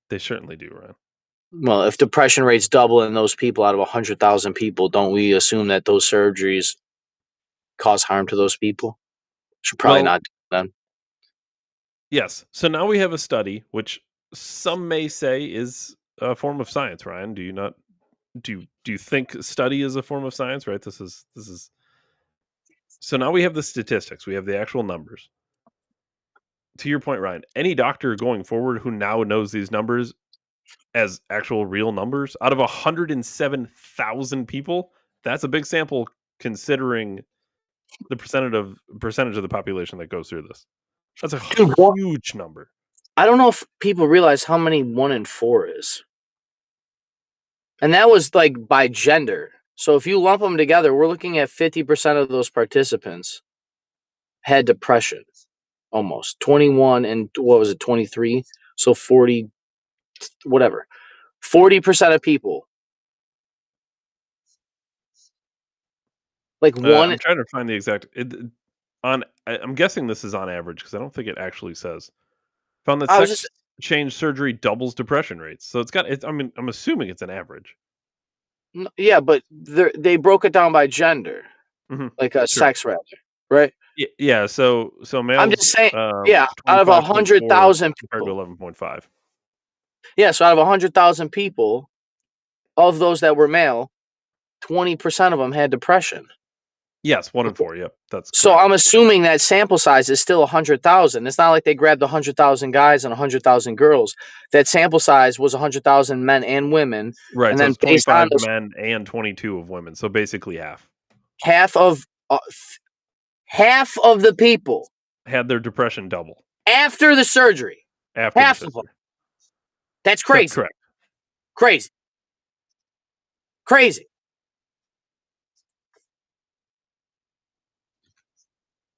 They certainly do, Ryan. well, if depression rates double in those people out of 100,000 people, don't we assume that those surgeries cause harm to those people? Should probably not do them. Yes. So now we have a study, which some may say is a form of science, Ryan. Do you not? Do you think study is a form of science? Right. This is. So now we have the statistics. We have the actual numbers. To your point, Ryan, any doctor going forward who now knows these numbers as actual real numbers out of 107,000 people, that's a big sample considering the percentage of the population that goes through this. That's a huge number. I don't know if people realize how many 1 in 4 is. And that was like by gender. So if you lump them together, we're looking at 50% of those participants had depression. Almost 21 and what was it, 23? So 40, whatever. 40% of people Like one. I'm trying to find the exact I'm guessing this is on average because I don't think it actually says. Found that I was just sex change surgery doubles depression rates. So I mean, I'm assuming it's an average. yeah, but they broke it down by gender, Mhm. like a Sure. sex rather, right? Yeah, so I'm just males, saying, yeah, out of 25.4 100,000 compared to people, 11.5. yeah, so out of 100,000 people, of those that were male, 20% of them had depression. Yes, 1 in 4, yep, that's So correct. I'm assuming that sample size is still 100,000. It's not like they grabbed 100,000 guys and 100,000 girls. That sample size was 100,000 men and women, Right, and so then it's based on 25 those, men and 22 of women, so basically half of half of the people had their depression double after the surgery, after the half of them. surgery. That's That's crazy, correct. crazy, crazy.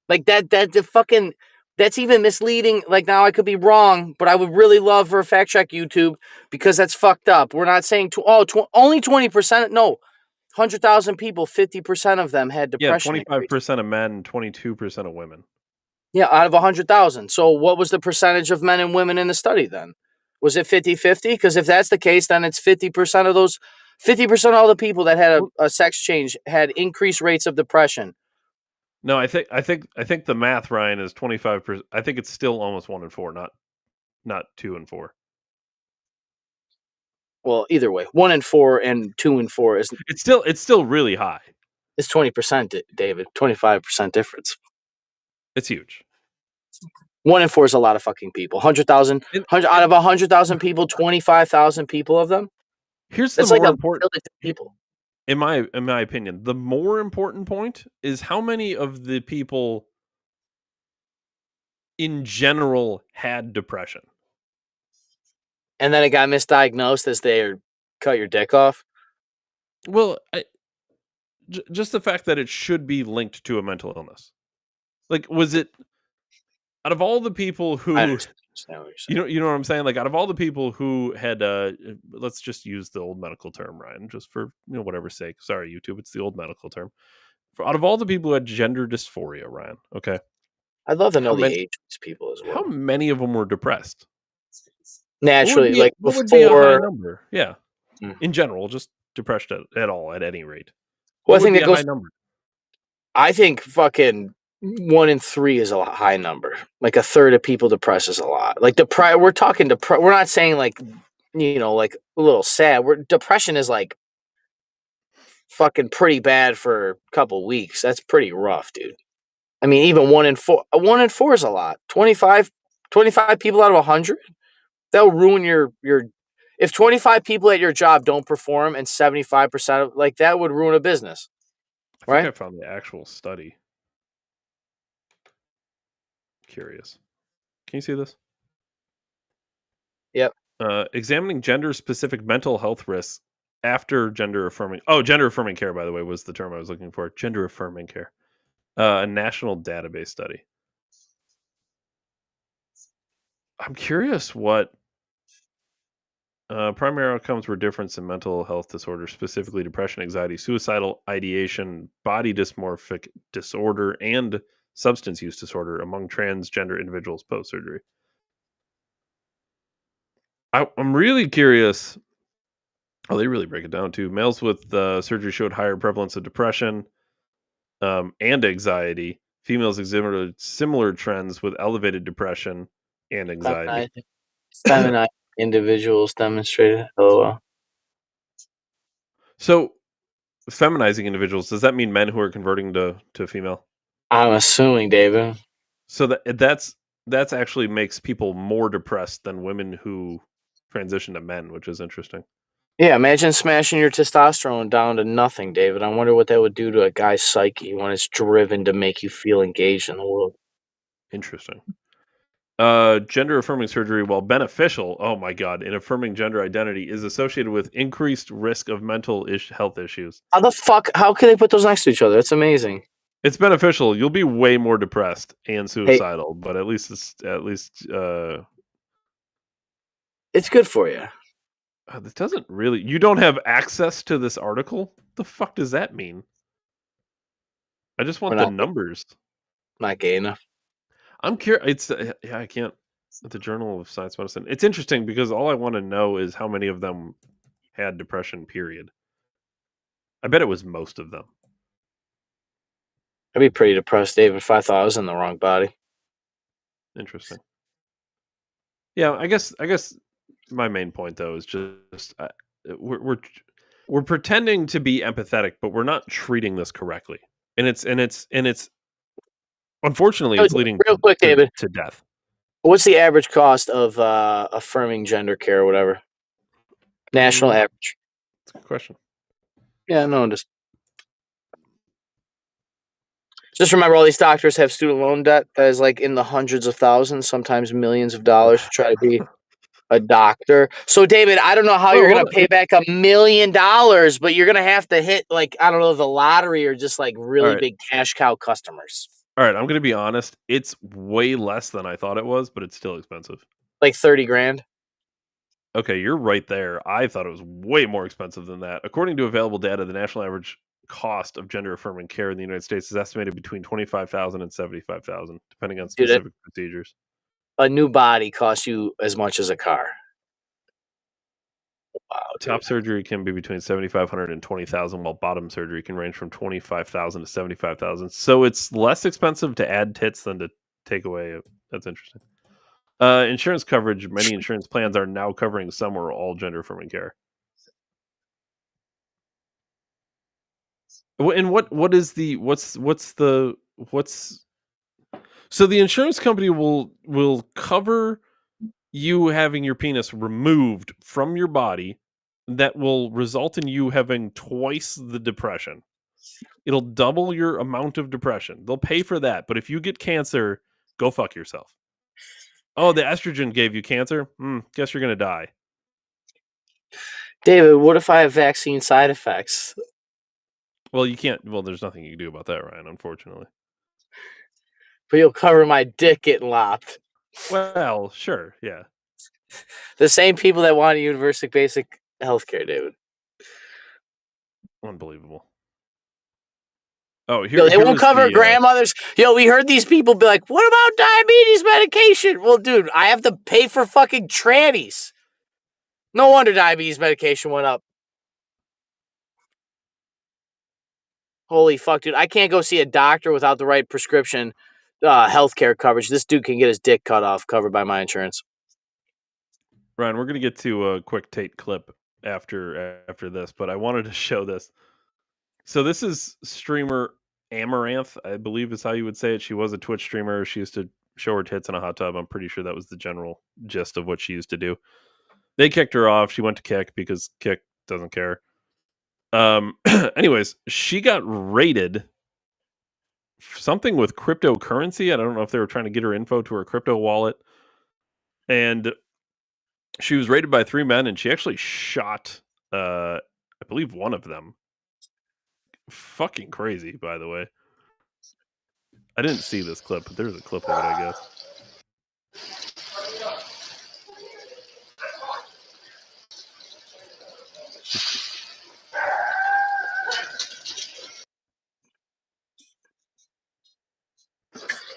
Like that the fucking that's even misleading. Like now I could be wrong, but I would really love for a fact check YouTube because that's fucked up. We're not saying only 20%. No, 100,000 people, 50% of them had Yeah, depression increase. 25% of men, 22% of women. Yeah, out of 100,000. So what was the percentage of men and women in the study then? Was it 50-50? Because if that's the case, then it's 50% of those 50% of all the people that had Well, a sex change had increased rates of depression. no, I think the math, Ryan, is 25%. I think it's still almost 1 in 4, not 2 and 4. Well, either way, 1 in 4 and 2 in 4 It's still really high. is 20%, David. 25% difference. It's huge. 1 in 4 is a lot of fucking people. 100,000, And out of 100,000 people, 25,000 people of them. here's the That's like more a important village of people. in my opinion, the more important point is how many of the people in general had depression. And then it got misdiagnosed as they cut your dick off. Well, just the fact that it should be linked to a mental illness. Like, was it out of all the people I who understand what you're saying. you know what I'm saying? Like, out of all the people who had, let's just use the old medical term, Ryan, just for whatever's sake. Sorry, YouTube, it's the old medical term. Out of all the people who had gender dysphoria, Ryan, okay, I'd love to how know the many age of these people as how well. many of them were depressed? Naturally, like What would be a high before. number? Yeah, Hmm. in general, just depressed at all, at any rate. Well, What I would think be that a goes. high number? I think fucking 1 in 3 is a high number. Like a third of people depressed is a lot. Like we're talking we're not saying like like a little sad. Depression is like fucking pretty bad for a couple weeks. That's pretty rough, dude. I mean, even 1 in 4. 1 in 4 is a lot. 25 people out of 100. That'll ruin your. If 25 people at your job don't perform and 75% of like that would ruin a business, I think right? I found the actual study. Curious. Can you see this? Yep. Examining gender-specific mental health risks after gender-affirming. Gender-affirming care, by the way, was the term I was looking for. Gender-affirming care. A national database study. I'm curious what primary outcomes were difference in mental health disorders, specifically depression, anxiety, suicidal ideation, body dysmorphic disorder, and substance use disorder among transgender individuals post-surgery. I'm really curious. Oh, they really break it down too. Males with surgery showed higher prevalence of depression and anxiety. Females exhibited similar trends with elevated depression and anxiety. Feminine individuals demonstrated. LOL. So, feminizing individuals, does that mean men who are converting to female? I'm assuming, David. So that's actually makes people more depressed than women who transition to men, which is interesting. Yeah, imagine smashing your testosterone down to nothing, David. I wonder what that would do to a guy's psyche when it's driven to make you feel engaged in the world. Interesting. Gender affirming surgery, while beneficial, oh my god, in affirming gender identity, is associated with increased risk of mental health issues. How the fuck? How can they put those next to each other? That's amazing. It's beneficial. You'll be way more depressed and Hey, suicidal, but at least it's good for you. it doesn't really. You don't have access to this article. The fuck does that mean? I just We're want the not numbers. not gay enough. I'm curious. It's I can't. The Journal of Science Medicine. It's interesting because all I want to know is how many of them had depression. Period. I bet it was most of them. I'd be pretty depressed, David, if I thought I was in the wrong body. Interesting. Yeah, I guess my main point though is just we're pretending to be empathetic, but we're not treating this correctly, and it's unfortunately it's leading Real quick, David, to death. what's the average cost of affirming gender care or whatever? National average. That's a good question. Yeah, no, just remember all these doctors have student loan debt that is like in the hundreds of thousands, sometimes millions of dollars to try to be a doctor. So, David, I don't know how you're Well, going to pay back $1 million, but you're going to have to hit, like, I don't know, the lottery or just like really right. big cash cow customers. All right, I'm going to be honest. It's way less than I thought it was, but it's still expensive. Like 30 grand. Okay, you're right there. I thought it was way more expensive than that. According to available data, the national average cost of gender affirming care in the United States is estimated between $25,000 and $75,000, depending on Dude, specific procedures. a new body costs you as much as a car. Wow, Top dude. surgery can be between $7,500 and $20,000, while bottom surgery can range from $25,000 to $75,000. So it's less expensive to add tits than to take away. That's interesting. Insurance coverage. Many insurance plans are now covering some or all gender affirming care. And what's so the insurance company will cover you having your penis removed from your body that will result in you having twice the depression. It'll double your amount of depression. They'll pay for that, but if you get cancer, go fuck yourself. Oh, the estrogen gave you cancer? Guess you're gonna die. David, what if I have vaccine side effects? Well, you can't. Well, there's nothing you can do about that, Ryan, unfortunately. But you'll cover my dick getting lopped. Well, sure, yeah. The same people that want universal basic healthcare, David. Unbelievable. Oh, They won't cover grandmothers. We heard these people be like, what about diabetes medication? Well, dude, I have to pay for fucking trannies. No wonder diabetes medication went up. Holy fuck, dude. I can't go see a doctor without the right prescription healthcare coverage. This dude can get his dick cut off covered by my insurance. Ryan, we're gonna get to a quick Tate clip after this, but I wanted to show this. So this is streamer Amaranth, I believe is how you would say it. She was a Twitch streamer. She used to show her tits in a hot tub. I'm pretty sure that was the general gist of what she used to do. They kicked her off. She went to Kick because Kick doesn't care. Anyways, she got raided. Something with cryptocurrency. I don't know if they were trying to get her info to her crypto wallet. And she was raided by 3 men, and she actually shot, I believe, one of them. Fucking crazy, by the way. I didn't see this clip, but there's a clip of it, I guess.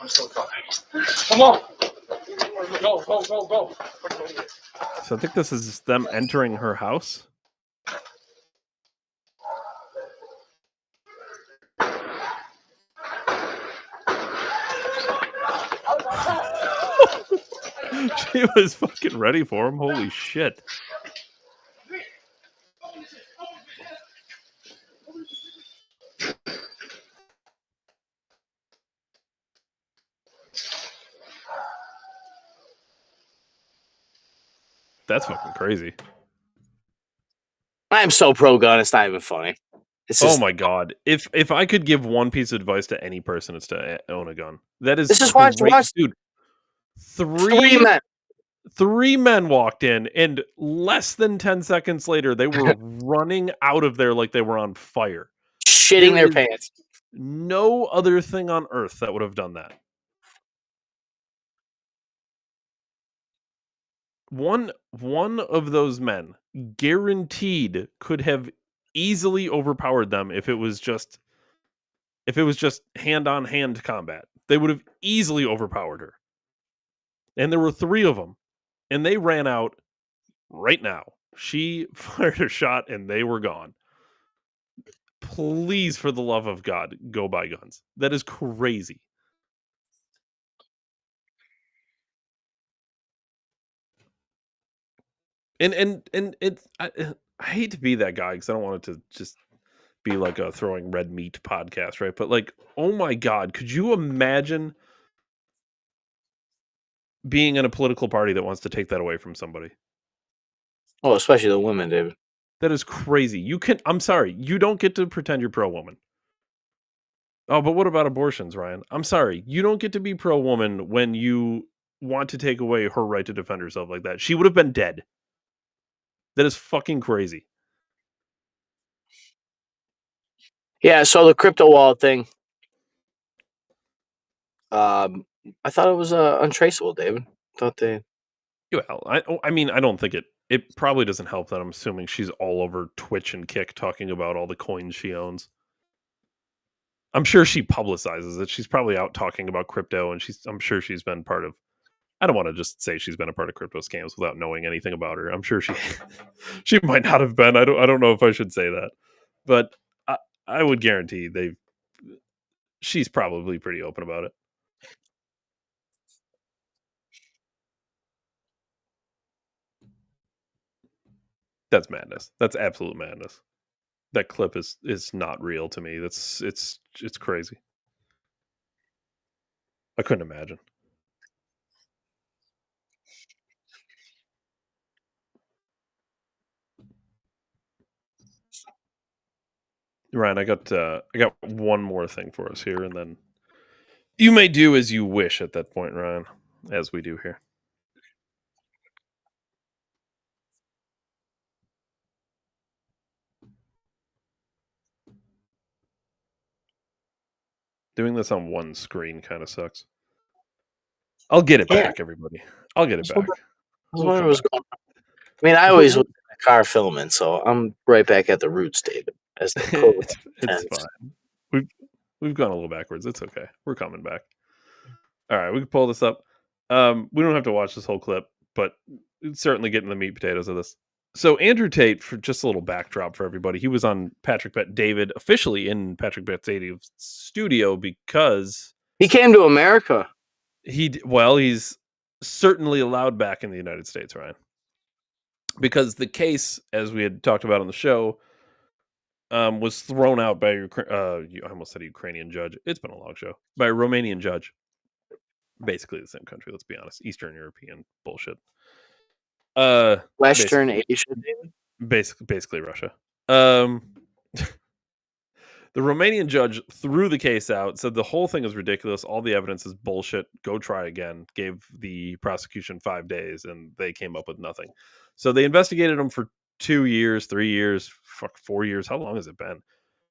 I'm so tired. Come on. Go. So I think this is them entering her house. She was fucking ready for him. Holy shit. That's fucking crazy. I'm so pro gun, it's not even funny. Oh my god! If I could give one piece of advice to any person, it's to own a gun. That is watch, dude. Three men walked in, and less than 10 seconds later, they were running out of there like they were on fire, shitting their pants. No other thing on earth that would have done that. One of those men, guaranteed, could have easily overpowered them if it was just If it was just hand-on-hand combat, they would have easily overpowered her. And there were 3 of them, and they ran out right now. She fired a shot, and they were gone. Please, for the love of God, go buy guns. That is crazy. And it's I hate to be that guy because I don't want it to just be like a throwing red meat podcast, right? But like, oh my God, could you imagine being in a political party that wants to take that away from somebody? Oh, especially the women, David. That is crazy. I'm sorry, you don't get to pretend you're pro-woman. Oh, but what about abortions, Ryan? I'm sorry, you don't get to be pro-woman when you want to take away her right to defend herself like that. She would have been dead. That is fucking crazy. Yeah, so the crypto wallet thing. I thought it was untraceable, David. Thought they. Well, I mean, I don't think it probably doesn't help that I'm assuming she's all over Twitch and Kick talking about all the coins she owns. I'm sure she publicizes it. She's probably out talking about crypto, and I'm sure she's been part of. I don't want to just say she's been a part of crypto scams without knowing anything about her. I'm sure she might not have been. I don't know if I should say that, but I would guarantee she's probably pretty open about it. That's madness. That's absolute madness. That clip is not real to me. It's crazy. I couldn't imagine. Ryan, I got one more thing for us here, and then you may do as you wish at that point, Ryan, as we do here. Doing this on one screen kind of sucks. I'll get it back, everybody. I'll get it back. I mean, I always was in the car filming, so I'm right back at the roots, David. As the it's fine. We've gone a little backwards. It's okay. We're coming back. All right, we can pull this up. We don't have to watch this whole clip, but certainly getting the meat potatoes of this. So Andrew Tate, for just a little backdrop for everybody, he was on Patrick Bet David, officially in Patrick Bet David's studio because he came to America. He's certainly allowed back in the United States, Ryan, because the case, as we had talked about on the show, was thrown out by I almost said a Ukrainian judge. It's been a long show. By a Romanian judge. Basically the same country, let's be honest. Eastern European bullshit. Western Asian. Basically Russia. The Romanian judge threw the case out, said the whole thing is ridiculous. All the evidence is bullshit. Go try again. Gave the prosecution 5 days, and they came up with nothing. So they investigated him for 2 years, 3 years, 4 years. How long has it been?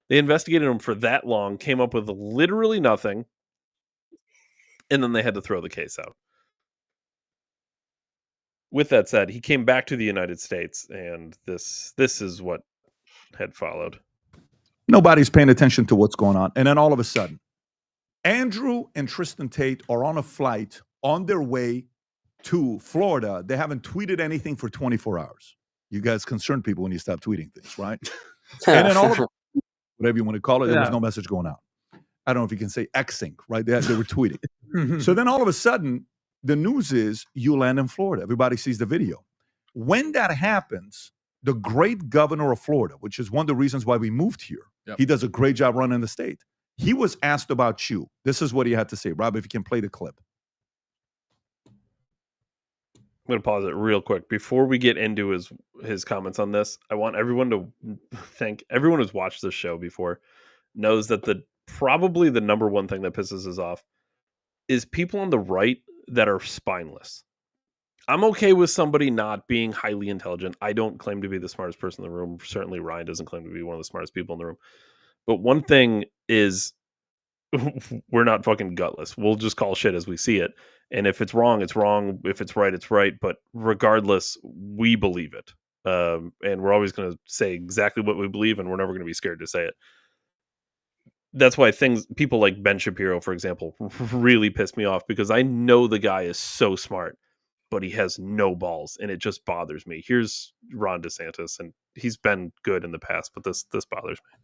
They investigated him for that long, came up with literally nothing, and then they had to throw the case out. With that said, he came back to the United States, and this is what had followed. Nobody's paying attention to what's going on. And then all of a sudden, Andrew and Tristan Tate are on a flight on their way to Florida. They haven't tweeted anything for 24 hours. You guys concern people when you stop tweeting things, right? And then all of whatever you want to call it, there was no message going out. I don't know if you can say Xing, right? They were tweeting. So then all of a sudden, the news is you land in Florida. Everybody sees the video. When that happens, the great governor of Florida, which is one of the reasons why we moved here, he does a great job running the state. He was asked about you. This is what he had to say. Rob, if you can play the clip. I'm going to pause it real quick. Before we get into his comments on this, I want everyone to thank everyone who's watched this show before knows that probably the number one thing that pisses us off is people on the right that are spineless. I'm okay with somebody not being highly intelligent. I don't claim to be the smartest person in the room. Certainly Ryan doesn't claim to be one of the smartest people in the room. But one thing is we're not fucking gutless. We'll just call shit as we see it. And if it's wrong, it's wrong. If it's right, it's right. But regardless, we believe it. And we're always going to say exactly what we believe, and we're never going to be scared to say it. that's why people like Ben Shapiro, for example, really piss me off because I know the guy is so smart, but he has no balls, and it just bothers me. Here's Ron DeSantis, and he's been good in the past, but this bothers me.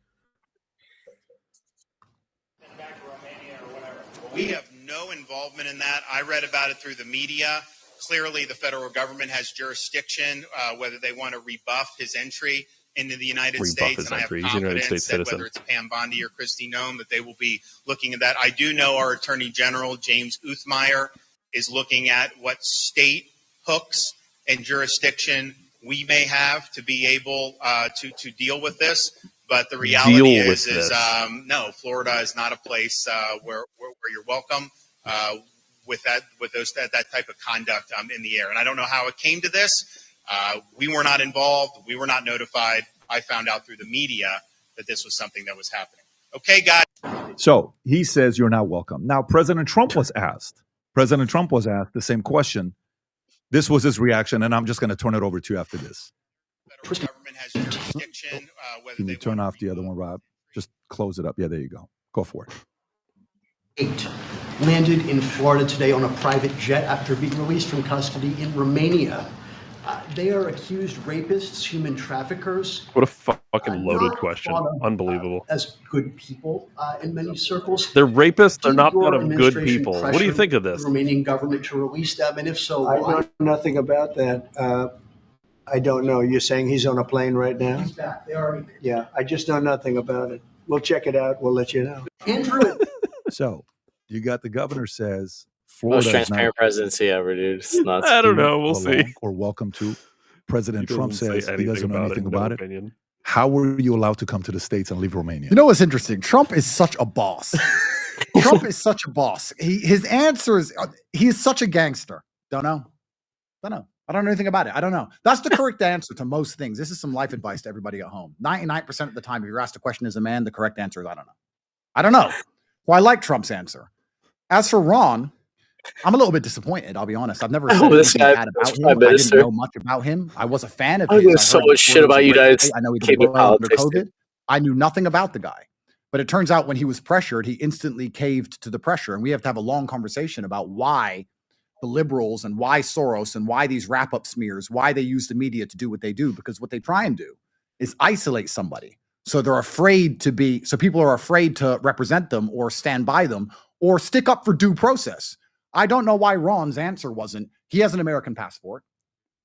We have no involvement in that. I read about it through the media. Clearly, the federal government has jurisdiction, whether they want to rebuff his entry into the United States. And I have confidence that whether it's Pam Bondi or Kristi Noem, that they will be looking at that. I do know our Attorney General, James Uthmeyer, is looking at what state hooks and jurisdiction we may have to be able to deal with this. But the reality is no, Florida is not a place where you're welcome with that type of conduct in the air. And I don't know how it came to this. We were not involved. We were not notified. I found out through the media that this was something that was happening. Okay, guys. So he says you're not welcome. Now, President Trump was asked the same question. This was his reaction, and I'm just going to turn it over to you after this. Federal government has jurisdiction. Can you turn off the other one, Rob? Just close it up. Yeah, there you go. Go for it. 8 landed in Florida today on a private jet after being released from custody in Romania. They are accused rapists, human traffickers. What a fucking loaded question. Unbelievable. As good people in many circles. They're rapists. They're not thought of good people. What do you think of this? The Romanian government to release them, and if so, I why? know nothing about that. I don't know. You're saying he's on a plane right now? He's back. They already. Yeah, I just know nothing about it. We'll check it out. We'll let you know. Andrew. So you got the governor says Most Florida is transparent not presidency ever, dude. It's nuts. I don't know. We'll see. or welcome to. President He Trump doesn't say says he doesn't know anything in no about it. opinion. How were you allowed to come to the States and leave Romania? You know what's interesting? Trump is such a boss. Trump is such a boss. His answer is he is such a gangster. Don't know. I don't know anything about it. I don't know. That's the correct answer to most things. This is some life advice to everybody at home. 99% of the time, if you're asked a question as a man, the correct answer is I don't know. I don't know. Well, I like Trump's answer. As for Ron, I'm a little bit disappointed. I'll be honest. I've never said anything bad about him. I didn't know much about him. I was a fan of his. I so much shit about you guys. I know he did well under COVID. I knew nothing about the guy. But it turns out when he was pressured, he instantly caved to the pressure. And we have to have a long conversation about why the liberals and why Soros and why these wrap-up smears, why they use the media to do what they do. Because what they try and do is isolate somebody. So they're afraid to be, so people are afraid to represent them or stand by them or stick up for due process. I don't know why Ron's answer wasn't, he has an American passport.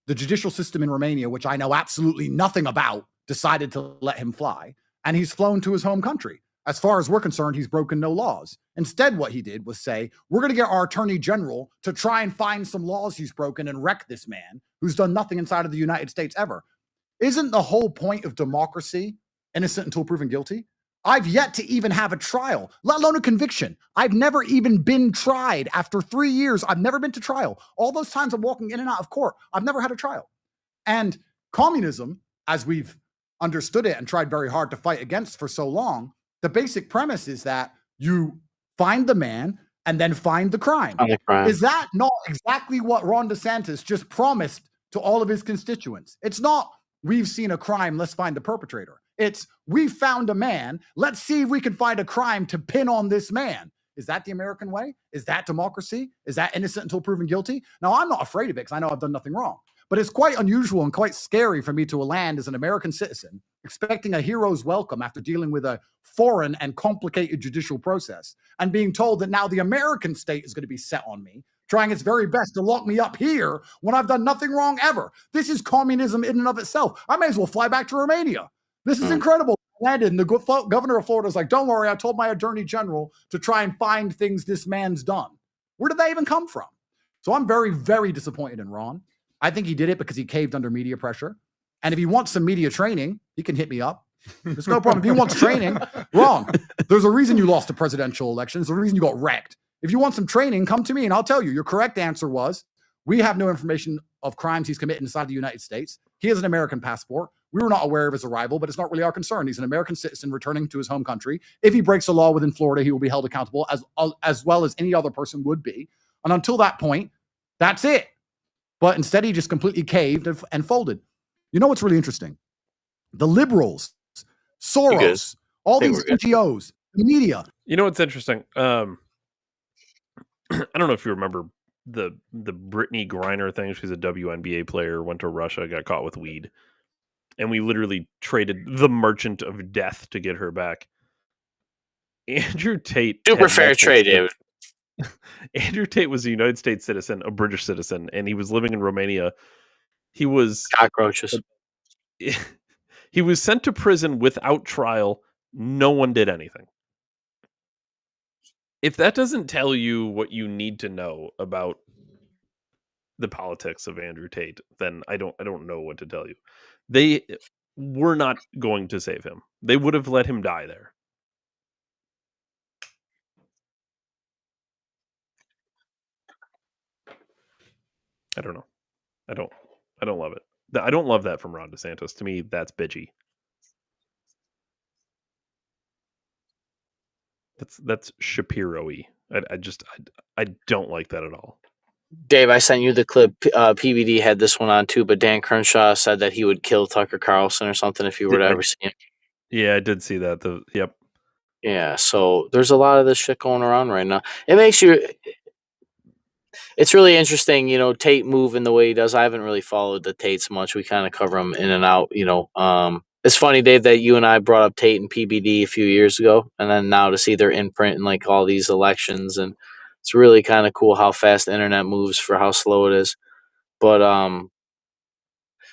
The judicial system in Romania, which I know absolutely nothing about, decided to let him fly. And he's flown to his home country. As far as we're concerned, he's broken no laws. Instead, what he did was say, we're going to get our attorney general to try and find some laws he's broken and wreck this man who's done nothing inside of the United States ever. Isn't the whole point of democracy innocent until proven guilty? I've yet to even have a trial, let alone a conviction. I've never even been tried. After 3 years, I've never been to trial. All those times I'm walking in and out of court, I've never had a trial. And communism, as we've understood it and tried very hard to fight against for so long, the basic premise is that you find the man and then find the crime. Is that not exactly what Ron DeSantis just promised to all of his constituents? It's not, we've seen a crime, let's find the perpetrator. It's, we found a man, let's see if we can find a crime to pin on this man. Is that the American way? Is that democracy? Is that innocent until proven guilty? Now, I'm not afraid of it because I know I've done nothing wrong. But it's quite unusual and quite scary for me to land as an American citizen, expecting a hero's welcome after dealing with a foreign and complicated judicial process, and being told that now the American state is going to be set on me, trying its very best to lock me up here when I've done nothing wrong ever. This is communism in and of itself. I may as well fly back to Romania. This is incredible. I landed, and the governor of Florida is like, don't worry, I told my attorney general to try and find things this man's done. Where did that even come from? So I'm very, very disappointed in Ron. I think he did it because he caved under media pressure. And if he wants some media training, he can hit me up. There's no problem. If he wants training, wrong. There's a reason you lost the presidential election. There's a reason you got wrecked. If you want some training, come to me and I'll tell you. Your correct answer was, we have no information of crimes he's committed inside the United States. He has an American passport. We were not aware of his arrival, but it's not really our concern. He's an American citizen returning to his home country. If he breaks a law within Florida, he will be held accountable as well as any other person would be. And until that point, that's it. But instead, he just completely caved and folded. You know what's really interesting? The liberals, Soros, all these NGOs, The media. You know what's interesting? I don't know if you remember the Brittany Griner thing. She's a WNBA player, went to Russia, got caught with weed, and we literally traded the Merchant of Death to get her back. Andrew Tate Super had fair multiple trade, David. Andrew Tate was a United States citizen, a British citizen, and he was living in Romania. He was Cockroaches. he was sent to prison without trial. No one did anything. If that doesn't tell you what you need to know about the politics of Andrew Tate, then I don't know what to tell you. They were not going to save him. They would have let him die there. I don't know. I don't love it. I don't love that from Ron DeSantis. To me, that's bitchy. That's Shapiro-y. I don't like that at all. Dave, I sent you the clip. PBD had this one on too, but Dan Crenshaw said that he would kill Tucker Carlson or something if you were to ever see him. Yeah, I did see that. Yep. Yeah, so there's a lot of this shit going around right now. It makes you. It's really interesting, Tate moving the way he does. I haven't really followed the Tates much. We kind of cover them in and out, It's funny, Dave, that you and I brought up Tate and PBD a few years ago, and then now to see their imprint in like all these elections, and it's really kind of cool how fast the internet moves for how slow it is. But I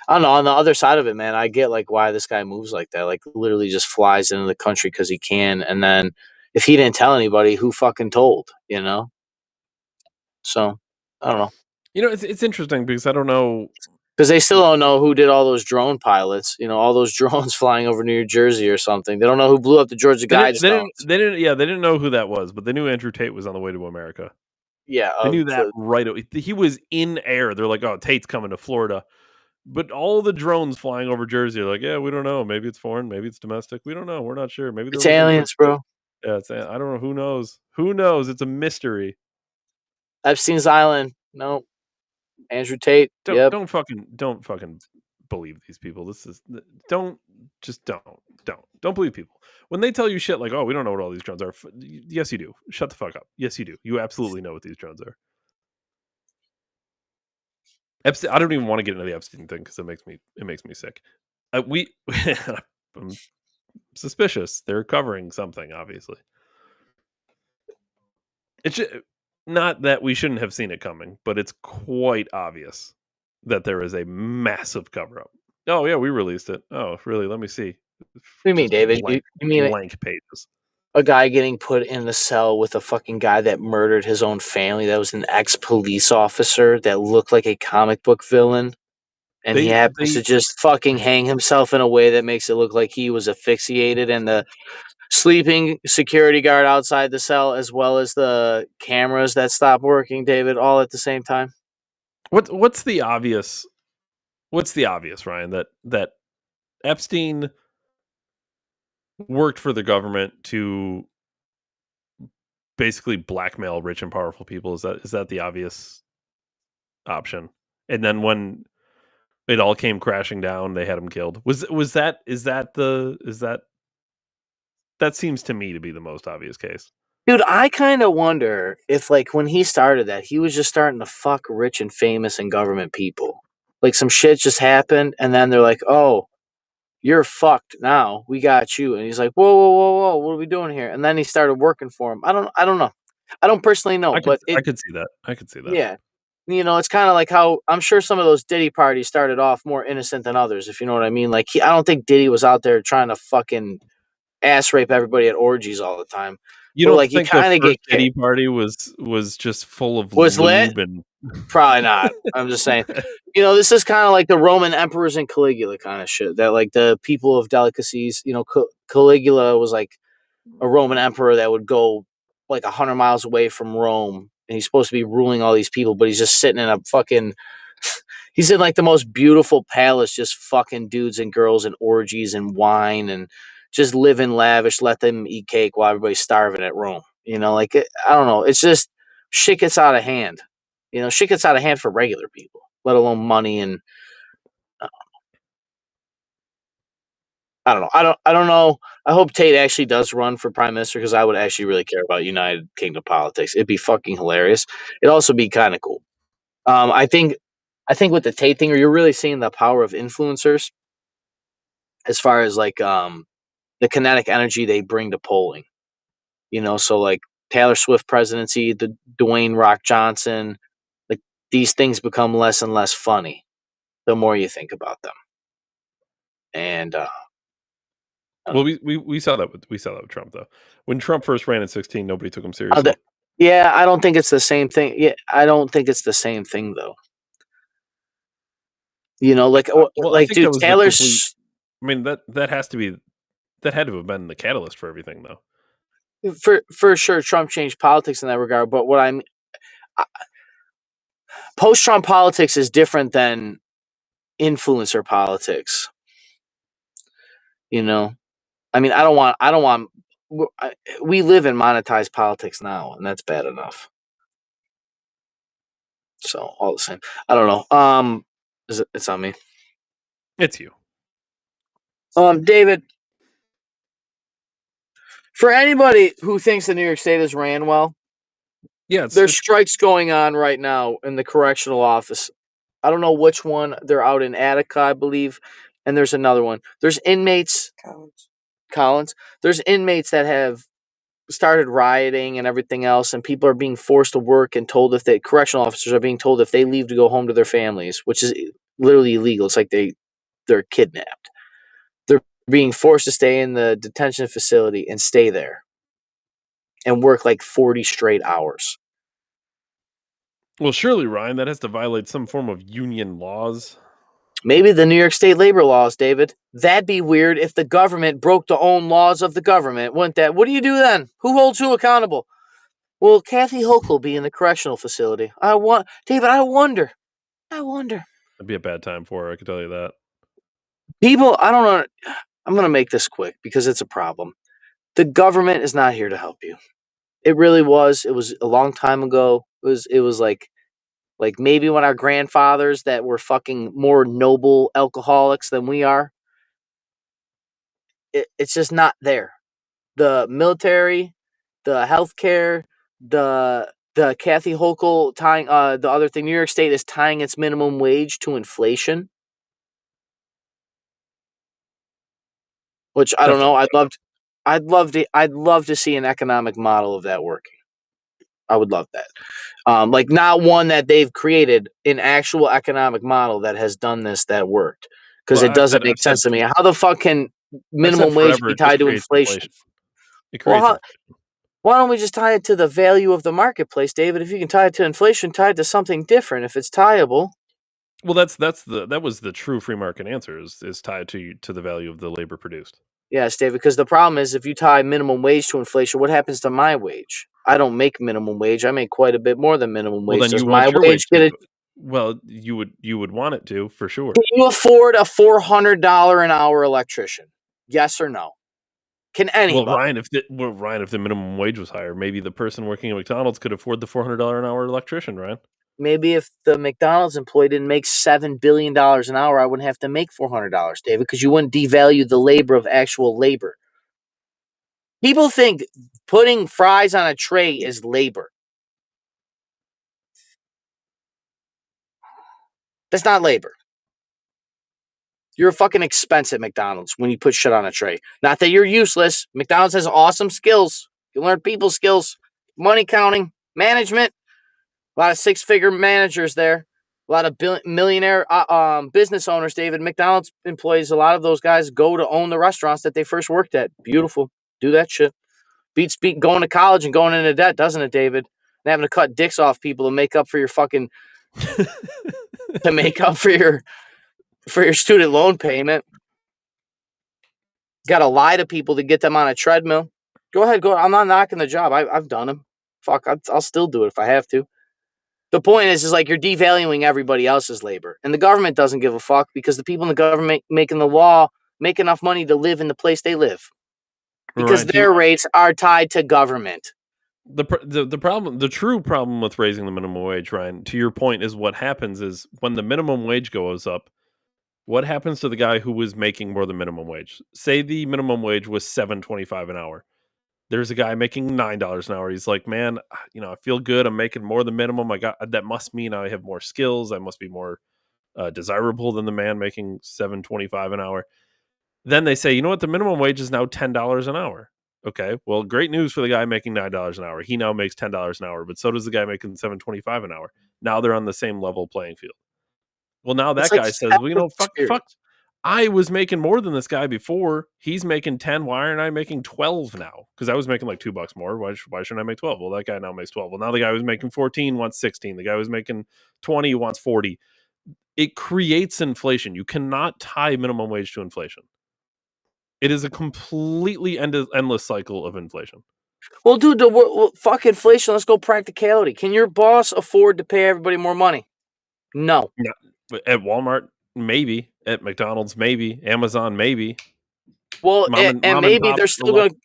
don't know. On the other side of it, man, I get like why this guy moves like that. Like literally just flies into the country because he can, and then if he didn't tell anybody, who fucking told? So I don't know. It's interesting because I don't know. Because they still don't know who did all those drone pilots. All those drones flying over New Jersey or something. They don't know who blew up the Georgia Guidestones. They didn't know who that was, but they knew Andrew Tate was on the way to America. Yeah, they knew that right away. He was in air. They're like, "Oh, Tate's coming to Florida," but all the drones flying over Jersey are like, "Yeah, we don't know. Maybe it's foreign. Maybe it's domestic. We don't know. We're not sure. Maybe it's aliens, bro." Yeah, I don't know. Who knows? Who knows? It's a mystery. Epstein's Island. No. Andrew Tate. Don't fucking believe these people. Don't believe people when they tell you shit like, "Oh, we don't know what all these drones are." Yes, you do. Shut the fuck up. Yes, you do. You absolutely know what these drones are. Epstein, I don't even want to get into the Epstein thing because it makes me sick. I'm suspicious. They're covering something, obviously. It's not that we shouldn't have seen it coming, but it's quite obvious that there is a massive cover up. Oh yeah, we released it. Oh really? Let me see. What do you mean, David? You mean blank pages? A guy getting put in the cell with a fucking guy that murdered his own family. That was an ex-police officer that looked like a comic book villain. And he happens to just fucking hang himself in a way that makes it look like he was asphyxiated, and the sleeping security guard outside the cell, as well as the cameras that stopped working, David, all at the same time. What's the obvious? What's the obvious, Ryan? That Epstein worked for the government to basically blackmail rich and powerful people. Is that the obvious option? And then when it all came crashing down, they had him killed. That seems to me to be the most obvious case. Dude, I kind of wonder if, like, when he started that, he was just starting to fuck rich and famous and government people. Like, some shit just happened, and then they're like, "Oh, you're fucked now. We got you." And he's like, "Whoa, whoa, whoa, whoa! What are we doing here?" And then he started working for him. I don't know. I don't personally know, I could see that. I could see that. Yeah, it's kind of like how I'm sure some of those Diddy parties started off more innocent than others, if you know what I mean. Like, I don't think Diddy was out there trying to fucking ass rape everybody at orgies all the time. You but don't like, think you kind of get Diddy party was just full of was lube lit? and Probably not. I'm just saying. This is kind of like the Roman emperors and Caligula kind of shit. That like the people of delicacies. Caligula was like a Roman emperor that would go like 100 miles away from Rome, and he's supposed to be ruling all these people, but he's just sitting in a fucking. He's in like the most beautiful palace, just fucking dudes and girls and orgies and wine and just living lavish. Let them eat cake while everybody's starving at Rome. I don't know. It's just shit gets out of hand. Shit gets out of hand for regular people, let alone money. And I don't know. I don't know. I hope Tate actually does run for prime minister because I would actually really care about United Kingdom politics. It'd be fucking hilarious. It'd also be kind of cool. I think with the Tate thing, you're really seeing the power of influencers as far as like the kinetic energy they bring to polling. So like Taylor Swift presidency, the Dwayne Rock Johnson, like these things become less and less funny the more you think about them. And well, we saw that with Trump though. When Trump first ran in 2016, nobody took him seriously. Yeah, I don't think it's the same thing. Yeah, I don't think it's the same thing though. Like I think dude, that was Taylor's. I mean that has to be that had to have been the catalyst for everything though. For sure, Trump changed politics in that regard. But what post-Trump politics is different than influencer politics. I mean, I don't want. We live in monetized politics now, and that's bad enough. So all the same, I don't know. It's on me. It's you. David. For anybody who thinks the New York State has ran well, there's strikes going on right now in the correctional office. I don't know which one. They're out in Attica, I believe, and there's another one. There's inmates. Collins. There's inmates that have started rioting and everything else, and people are being forced to work and told correctional officers are being told if they leave to go home to their families, which is literally illegal. It's like they're kidnapped. They're being forced to stay in the detention facility and stay there and work like 40 straight hours. Well, surely, Ryan, that has to violate some form of union laws. Maybe the New York State labor laws, David. That'd be weird if the government broke the own laws of the government, wouldn't that? What do you do then? Who holds who accountable? Well, Kathy Hochul will be in the correctional facility. David, I wonder. It'd be a bad time for her, I can tell you that. People, I don't know. I'm going to make this quick because it's a problem. The government is not here to help you. It really was. It was a long time ago. It was like maybe when our grandfathers that were fucking more noble alcoholics than we are. It's just not there. The military, the healthcare, the Kathy Hochul tying the other thing. New York State is tying its minimum wage to inflation, which I don't know. I'd love to see an economic model of that working. I would love that. Like not one that they've created, an actual economic model that has done this that worked. Because it doesn't make sense to me. How the fuck can minimum wage be tied to inflation? It creates inflation. Why don't we just tie it to the value of the marketplace, David? If you can tie it to inflation, tie it to something different. If it's tieable. Well, that was the true free market answer is tied to the value of the labor produced. Yes, David, because the problem is if you tie minimum wage to inflation, what happens to my wage? I don't make minimum wage. I make quite a bit more than minimum wage. Well, then Does my wage get it? Well, you would want it to, for sure. Can you afford a $400 an hour electrician? Yes or no? Can anybody? Well, Ryan, if the minimum wage was higher, maybe the person working at McDonald's could afford the $400 an hour electrician, Ryan. Maybe if the McDonald's employee didn't make $7 billion an hour, I wouldn't have to make $400, David, because you wouldn't devalue the labor of actual labor. People think putting fries on a tray is labor. That's not labor. You're a fucking expense at McDonald's when you put shit on a tray. Not that you're useless. McDonald's has awesome skills. You learn people skills, money counting, management. A lot of six-figure managers there. A lot of millionaire business owners, David. McDonald's employees, a lot of those guys go to own the restaurants that they first worked at. Beautiful. Do that shit. Beats going to college and going into debt, doesn't it, David? And having to cut dicks off people to make up for your fucking to make up for your student loan payment. Got to lie to people to get them on a treadmill. Go ahead, go. I'm not knocking the job. I've done them. Fuck, I'll still do it if I have to. The point is like you're devaluing everybody else's labor, and the government doesn't give a fuck because the people in the government making the law make enough money to live in the place they live because their rates are tied to government. The problem, the true problem with raising the minimum wage, Ryan, to your point, is what happens is when the minimum wage goes up, What happens to the guy who was making more than minimum wage? Say the minimum wage was $7.25 an hour. There's a guy making $9 an hour. He's like, man, I feel good. I'm making more than minimum. That must mean I have more skills. I must be more desirable than the man making $7.25 an hour. Then they say, you know what? The minimum wage is now $10 an hour. Okay, well, great news for the guy making $9 an hour. He now makes $10 an hour, but so does the guy making $7.25 an hour. Now they're on the same level playing field. Well, now that guy says, well, fuck. I was making more than this guy before. He's making 10. Why aren't I making 12 now? Because I was making like $2 more. Why shouldn't I make 12? Well, that guy now makes 12. Well, now the guy who's making 14 wants 16. The guy who's making 20 wants 40. It creates inflation. You cannot tie minimum wage to inflation. It is a completely endless cycle of inflation. Well, dude, fuck inflation. Let's go practicality. Can your boss afford to pay everybody more money? No. At Walmart, maybe. At McDonald's, maybe. Amazon, maybe. Well, maybe they're still going to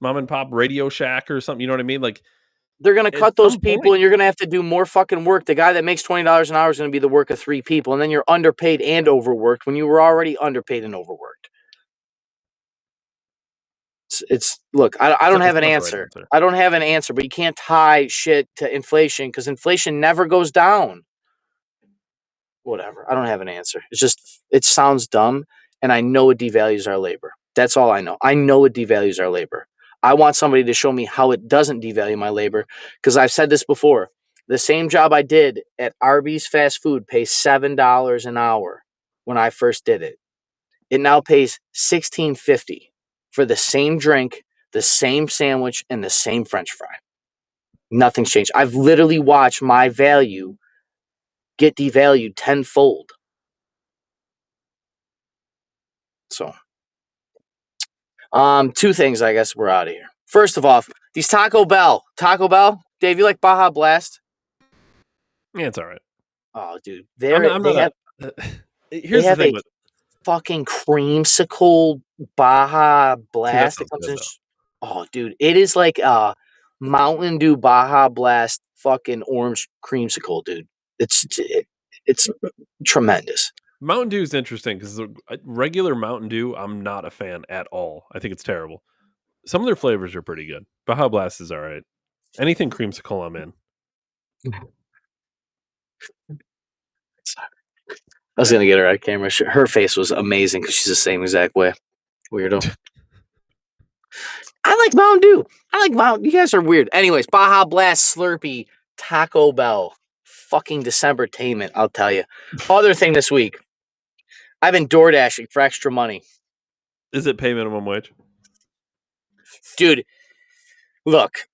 mom and pop Radio Shack or something. You know what I mean? Like, they're going to cut those people, and you're going to have to do more fucking work. The guy that makes $20 an hour is going to be the work of 3 people, and then you're underpaid and overworked when you were already underpaid and overworked. Look, I don't have an answer. I don't have an answer, but you can't tie shit to inflation because inflation never goes down. Whatever. I don't have an answer. It's just, it sounds dumb, and I know it devalues our labor. That's all I know. I know it devalues our labor. I want somebody to show me how it doesn't devalue my labor, because I've said this before. The same job I did at Arby's fast food pays $7 an hour when I first did it. It now pays $16.50 for the same drink, the same sandwich, and the same French fry. Nothing's changed. I've literally watched my value get devalued tenfold. So, 2 things, I guess we're out of here. First of all, these Taco Bell, Dave, you like Baja Blast? Yeah, it's all right. Oh, dude, here's the thing with fucking creamsicle Baja Blast. Oh, dude, it is like a Mountain Dew Baja Blast fucking orange creamsicle, dude. It's tremendous. Mountain Dew is interesting because regular Mountain Dew, I'm not a fan at all. I think it's terrible. Some of their flavors are pretty good. Baja Blast is all right. Anything creamsicle, I'm in. I was gonna get her on camera. Her face was amazing because she's the same exact way. Weirdo. I like Mountain Dew. You guys are weird. Anyways, Baja Blast, Slurpee, Taco Bell. Fucking December-tainment, I'll tell you. Other thing this week. I've been door dashing for extra money. Is it pay minimum wage? Dude, look.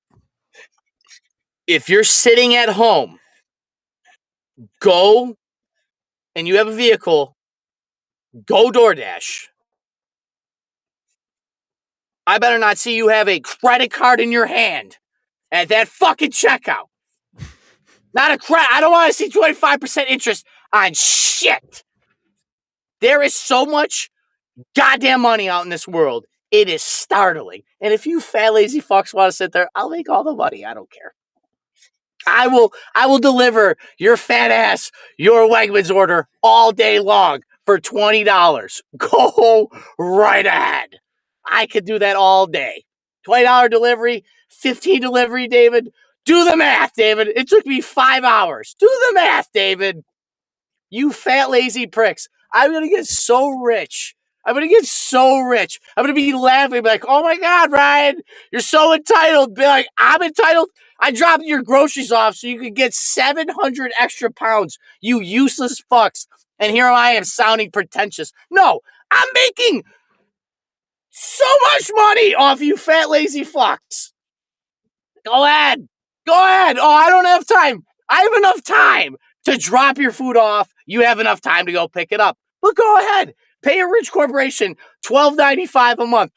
If you're sitting at home, go, and you have a vehicle, go DoorDash. I better not see you have a credit card in your hand at that fucking checkout. Not a credit. I don't want to see 25% interest on shit. There is so much goddamn money out in this world. It is startling. And if you fat lazy fucks want to sit there, I'll make all the money. I don't care. I will deliver your fat ass your Wegmans order all day long for $20. Go right ahead. I could do that all day. $20 delivery, $15 delivery, David. Do the math, David. It took me 5 hours. Do the math, David. You fat lazy pricks. I'm going to get so rich. I'm going to be laughing, be like, oh my God, Ryan, you're so entitled. Be like, I'm entitled. I dropped your groceries off so you could get 700 extra pounds, you useless fucks. And here I am sounding pretentious. No, I'm making so much money off you fat lazy fucks. Go ahead. Oh, I don't have time. I have enough time to drop your food off. You have enough time to go pick it up. But go ahead. Pay a rich corporation $12.95 a month.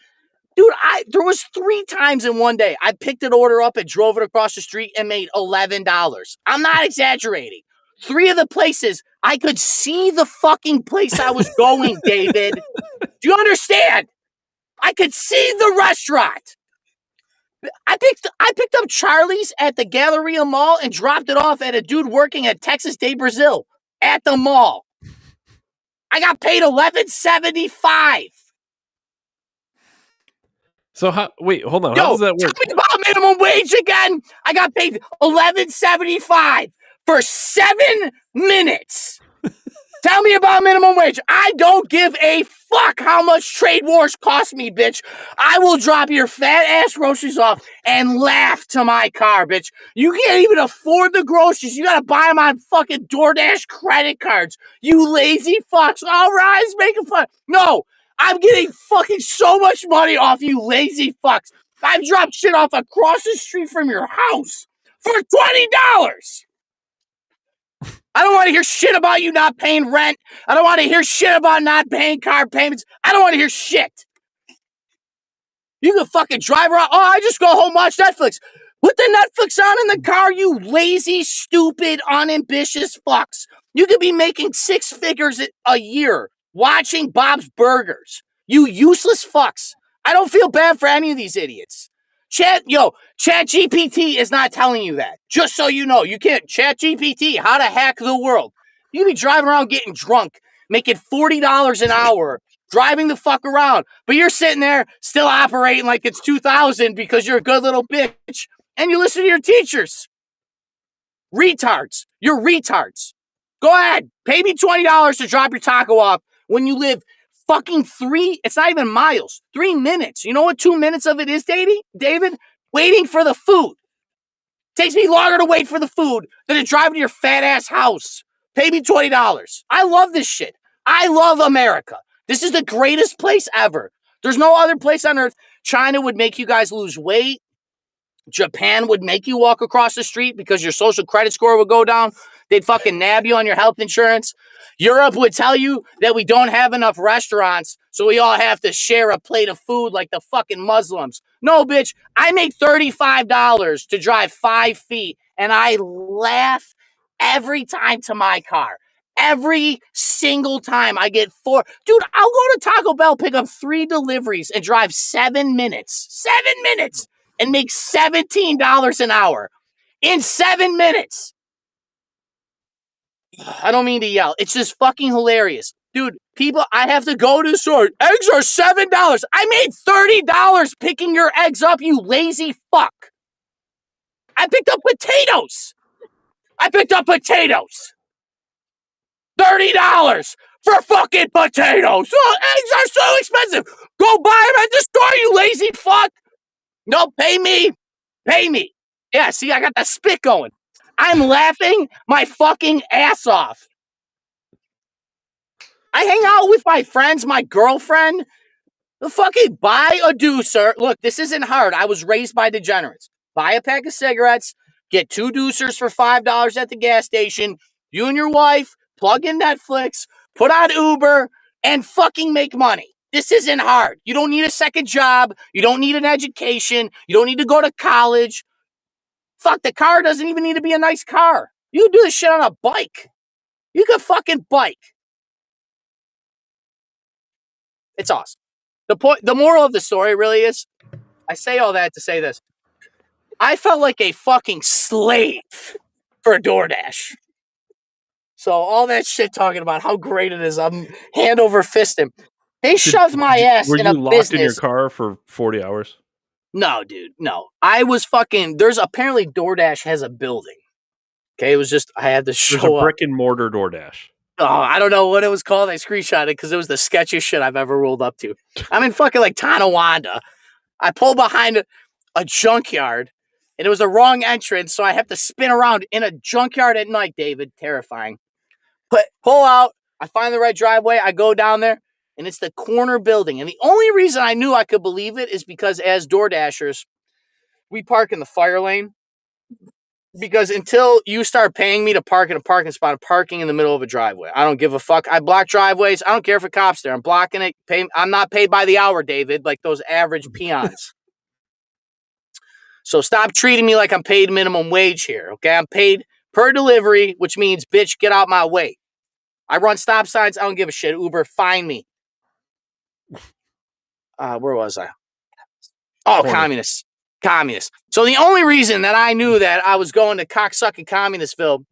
Dude, there was 3 times in one day I picked an order up and drove it across the street and made $11. I'm not exaggerating. 3 of the places, I could see the fucking place I was going, David. Do you understand? I could see the restaurant. I picked up Charlie's at the Galleria Mall and dropped it off at a dude working at Texas Day Brazil at the mall. I got paid $11.75. So wait, hold on. Yo, How does that work? tell me about minimum wage again. I got paid $11.75 for 7 minutes. Tell me about minimum wage. I don't give a fuck how much trade wars cost me, bitch. I will drop your fat ass groceries off and laugh to my car, bitch. You can't even afford the groceries. You gotta buy them on fucking DoorDash credit cards. You lazy fucks. All right, it's making fun. No, I'm getting fucking so much money off you lazy fucks. I've dropped shit off across the street from your house for $20. I don't want to hear shit about you not paying rent. I don't want to hear shit about not paying car payments. I don't want to hear shit. You can fucking drive around. Oh, I just go home, watch Netflix. Put the Netflix on in the car, you lazy, stupid, unambitious fucks. You could be making 6 figures a year watching Bob's Burgers. You useless fucks. I don't feel bad for any of these idiots. ChatGPT is not telling you that. Just so you know, you can't. ChatGPT, how to hack the world. You be driving around getting drunk, making $40 an hour, driving the fuck around, but you're sitting there still operating like it's 2000 because you're a good little bitch and you listen to your teachers. Retards. You're retards. Go ahead. Pay me $20 to drop your taco off when you live fucking it's not even miles, 3 minutes. You know what 2 minutes of it is, David? Waiting for the food. Takes me longer to wait for the food than to drive to your fat ass house. Pay me $20. I love this shit. I love America. This is the greatest place ever. There's no other place on earth. China would make you guys lose weight. Japan would make you walk across the street because your social credit score would go down. They'd fucking nab you on your health insurance. Europe would tell you that we don't have enough restaurants, so we all have to share a plate of food like the fucking Muslims. No, bitch, I make $35 to drive 5 feet, and I laugh every time to my car. Every single time I get 4. Dude, I'll go to Taco Bell, pick up 3 deliveries, and drive 7 minutes. 7 minutes! And make $17 an hour in 7 minutes. I don't mean to yell. It's just fucking hilarious. Dude, people, I have to go to the store. Eggs are $7. I made $30 picking your eggs up, you lazy fuck. I picked up potatoes. $30 for fucking potatoes. Oh, eggs are so expensive. Go buy them at the store, you lazy fuck. No, pay me. Yeah, see, I got that spit going. I'm laughing my fucking ass off. I hang out with my friends, my girlfriend. Fucking buy a deucer. Look, this isn't hard. I was raised by degenerates. Buy a pack of cigarettes, get 2 deucers for $5 at the gas station. You and your wife plug in Netflix, put on Uber, and fucking make money. This isn't hard. You don't need a second job. You don't need an education. You don't need to go to college. Fuck, the car doesn't even need to be a nice car. You can do this shit on a bike. You can fucking bike. It's awesome. The moral of the story really is, I say all that to say this. I felt like a fucking slave for DoorDash. So all that shit talking about how great it is, I'm hand over fist him. They shoved my ass Were in you a locked business. in your car for 40 hours? No, dude, no. I was fucking. There's apparently DoorDash has a building. Okay, it was just I had to show There's a up. brick and mortar DoorDash. Oh, I don't know what it was called. I screenshot it because it was the sketchiest shit I've ever rolled up to. I'm in fucking like Tonawanda. I pull behind a junkyard, and it was the wrong entrance, so I have to spin around in a junkyard at night, David. Terrifying. Pull out. I find the right driveway. I go down there, and it's the corner building. And the only reason I knew I could believe it is because as DoorDashers, we park in the fire lane. Because until you start paying me to park in a parking spot, I'm parking in the middle of a driveway. I don't give a fuck. I block driveways. I don't care if a cop's there. I'm blocking it. I'm not paid by the hour, David, like those average peons. So stop treating me like I'm paid minimum wage here, okay? I'm paid per delivery, which means, bitch, get out my way. I run stop signs. I don't give a shit. Uber, find me. Where was I? Oh, communists. So the only reason that I knew that I was going to cocksucking Communistville,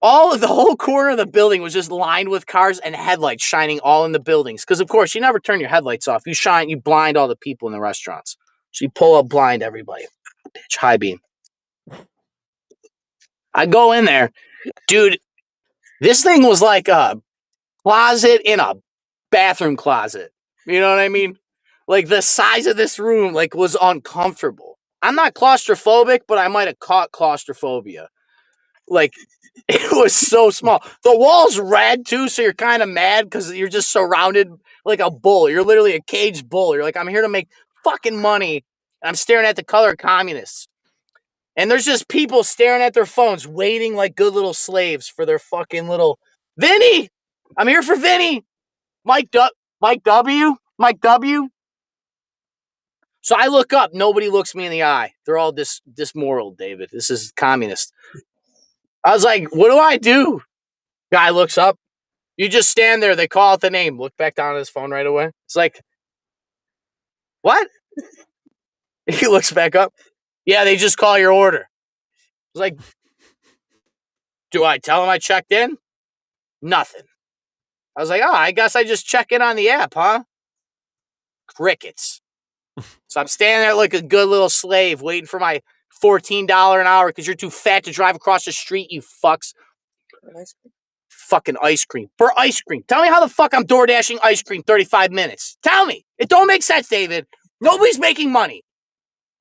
all of the whole corner of the building was just lined with cars and headlights shining all in the buildings. Because of course you never turn your headlights off. You blind all the people in the restaurants. So you pull up blind everybody. Bitch, high beam. I go in there, dude. This thing was like a closet in a bathroom closet. You know what I mean? Like the size of this room, like was uncomfortable. I'm not claustrophobic, but I might have caught claustrophobia. Like it was so small. The wall's red too, so you're kind of mad because you're just surrounded like a bull. You're literally a caged bull. You're like, I'm here to make fucking money. I'm staring at the color of communists. And there's just people staring at their phones, waiting like good little slaves for their fucking little Vinny. I'm here for Vinny. Mike W. Mike W. So I look up. Nobody looks me in the eye. They're all dismoral, David. This is communist. I was like, what do I do? Guy looks up. You just stand there. They call out the name. Look back down at his phone right away. It's like, what? He looks back up. Yeah, they just call your order. It's like, do I tell him I checked in? Nothing. I was like, oh, I guess I just check in on the app, huh? Crickets. So I'm standing there like a good little slave waiting for my $14 an hour because you're too fat to drive across the street, you fucks. Fucking ice cream. For ice cream. Tell me how the fuck I'm door dashing ice cream 35 minutes. Tell me. It don't make sense, David. Nobody's making money.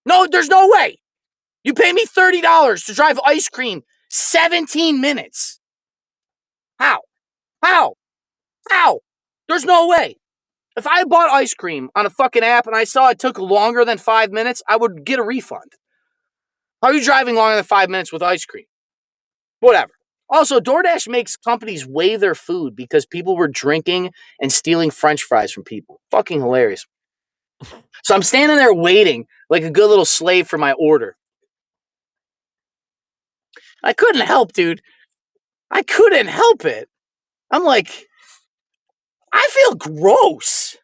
No, there's no way. You pay me $30 to drive ice cream 17 minutes. How? How? How? There's no way. If I bought ice cream on a fucking app and I saw it took longer than 5 minutes, I would get a refund. How are you driving longer than 5 minutes with ice cream? Whatever. Also, DoorDash makes companies weigh their food because people were drinking and stealing French fries from people. Fucking hilarious. So I'm standing there waiting like a good little slave for my order. I couldn't help, dude. I couldn't help it. I'm like, I feel gross.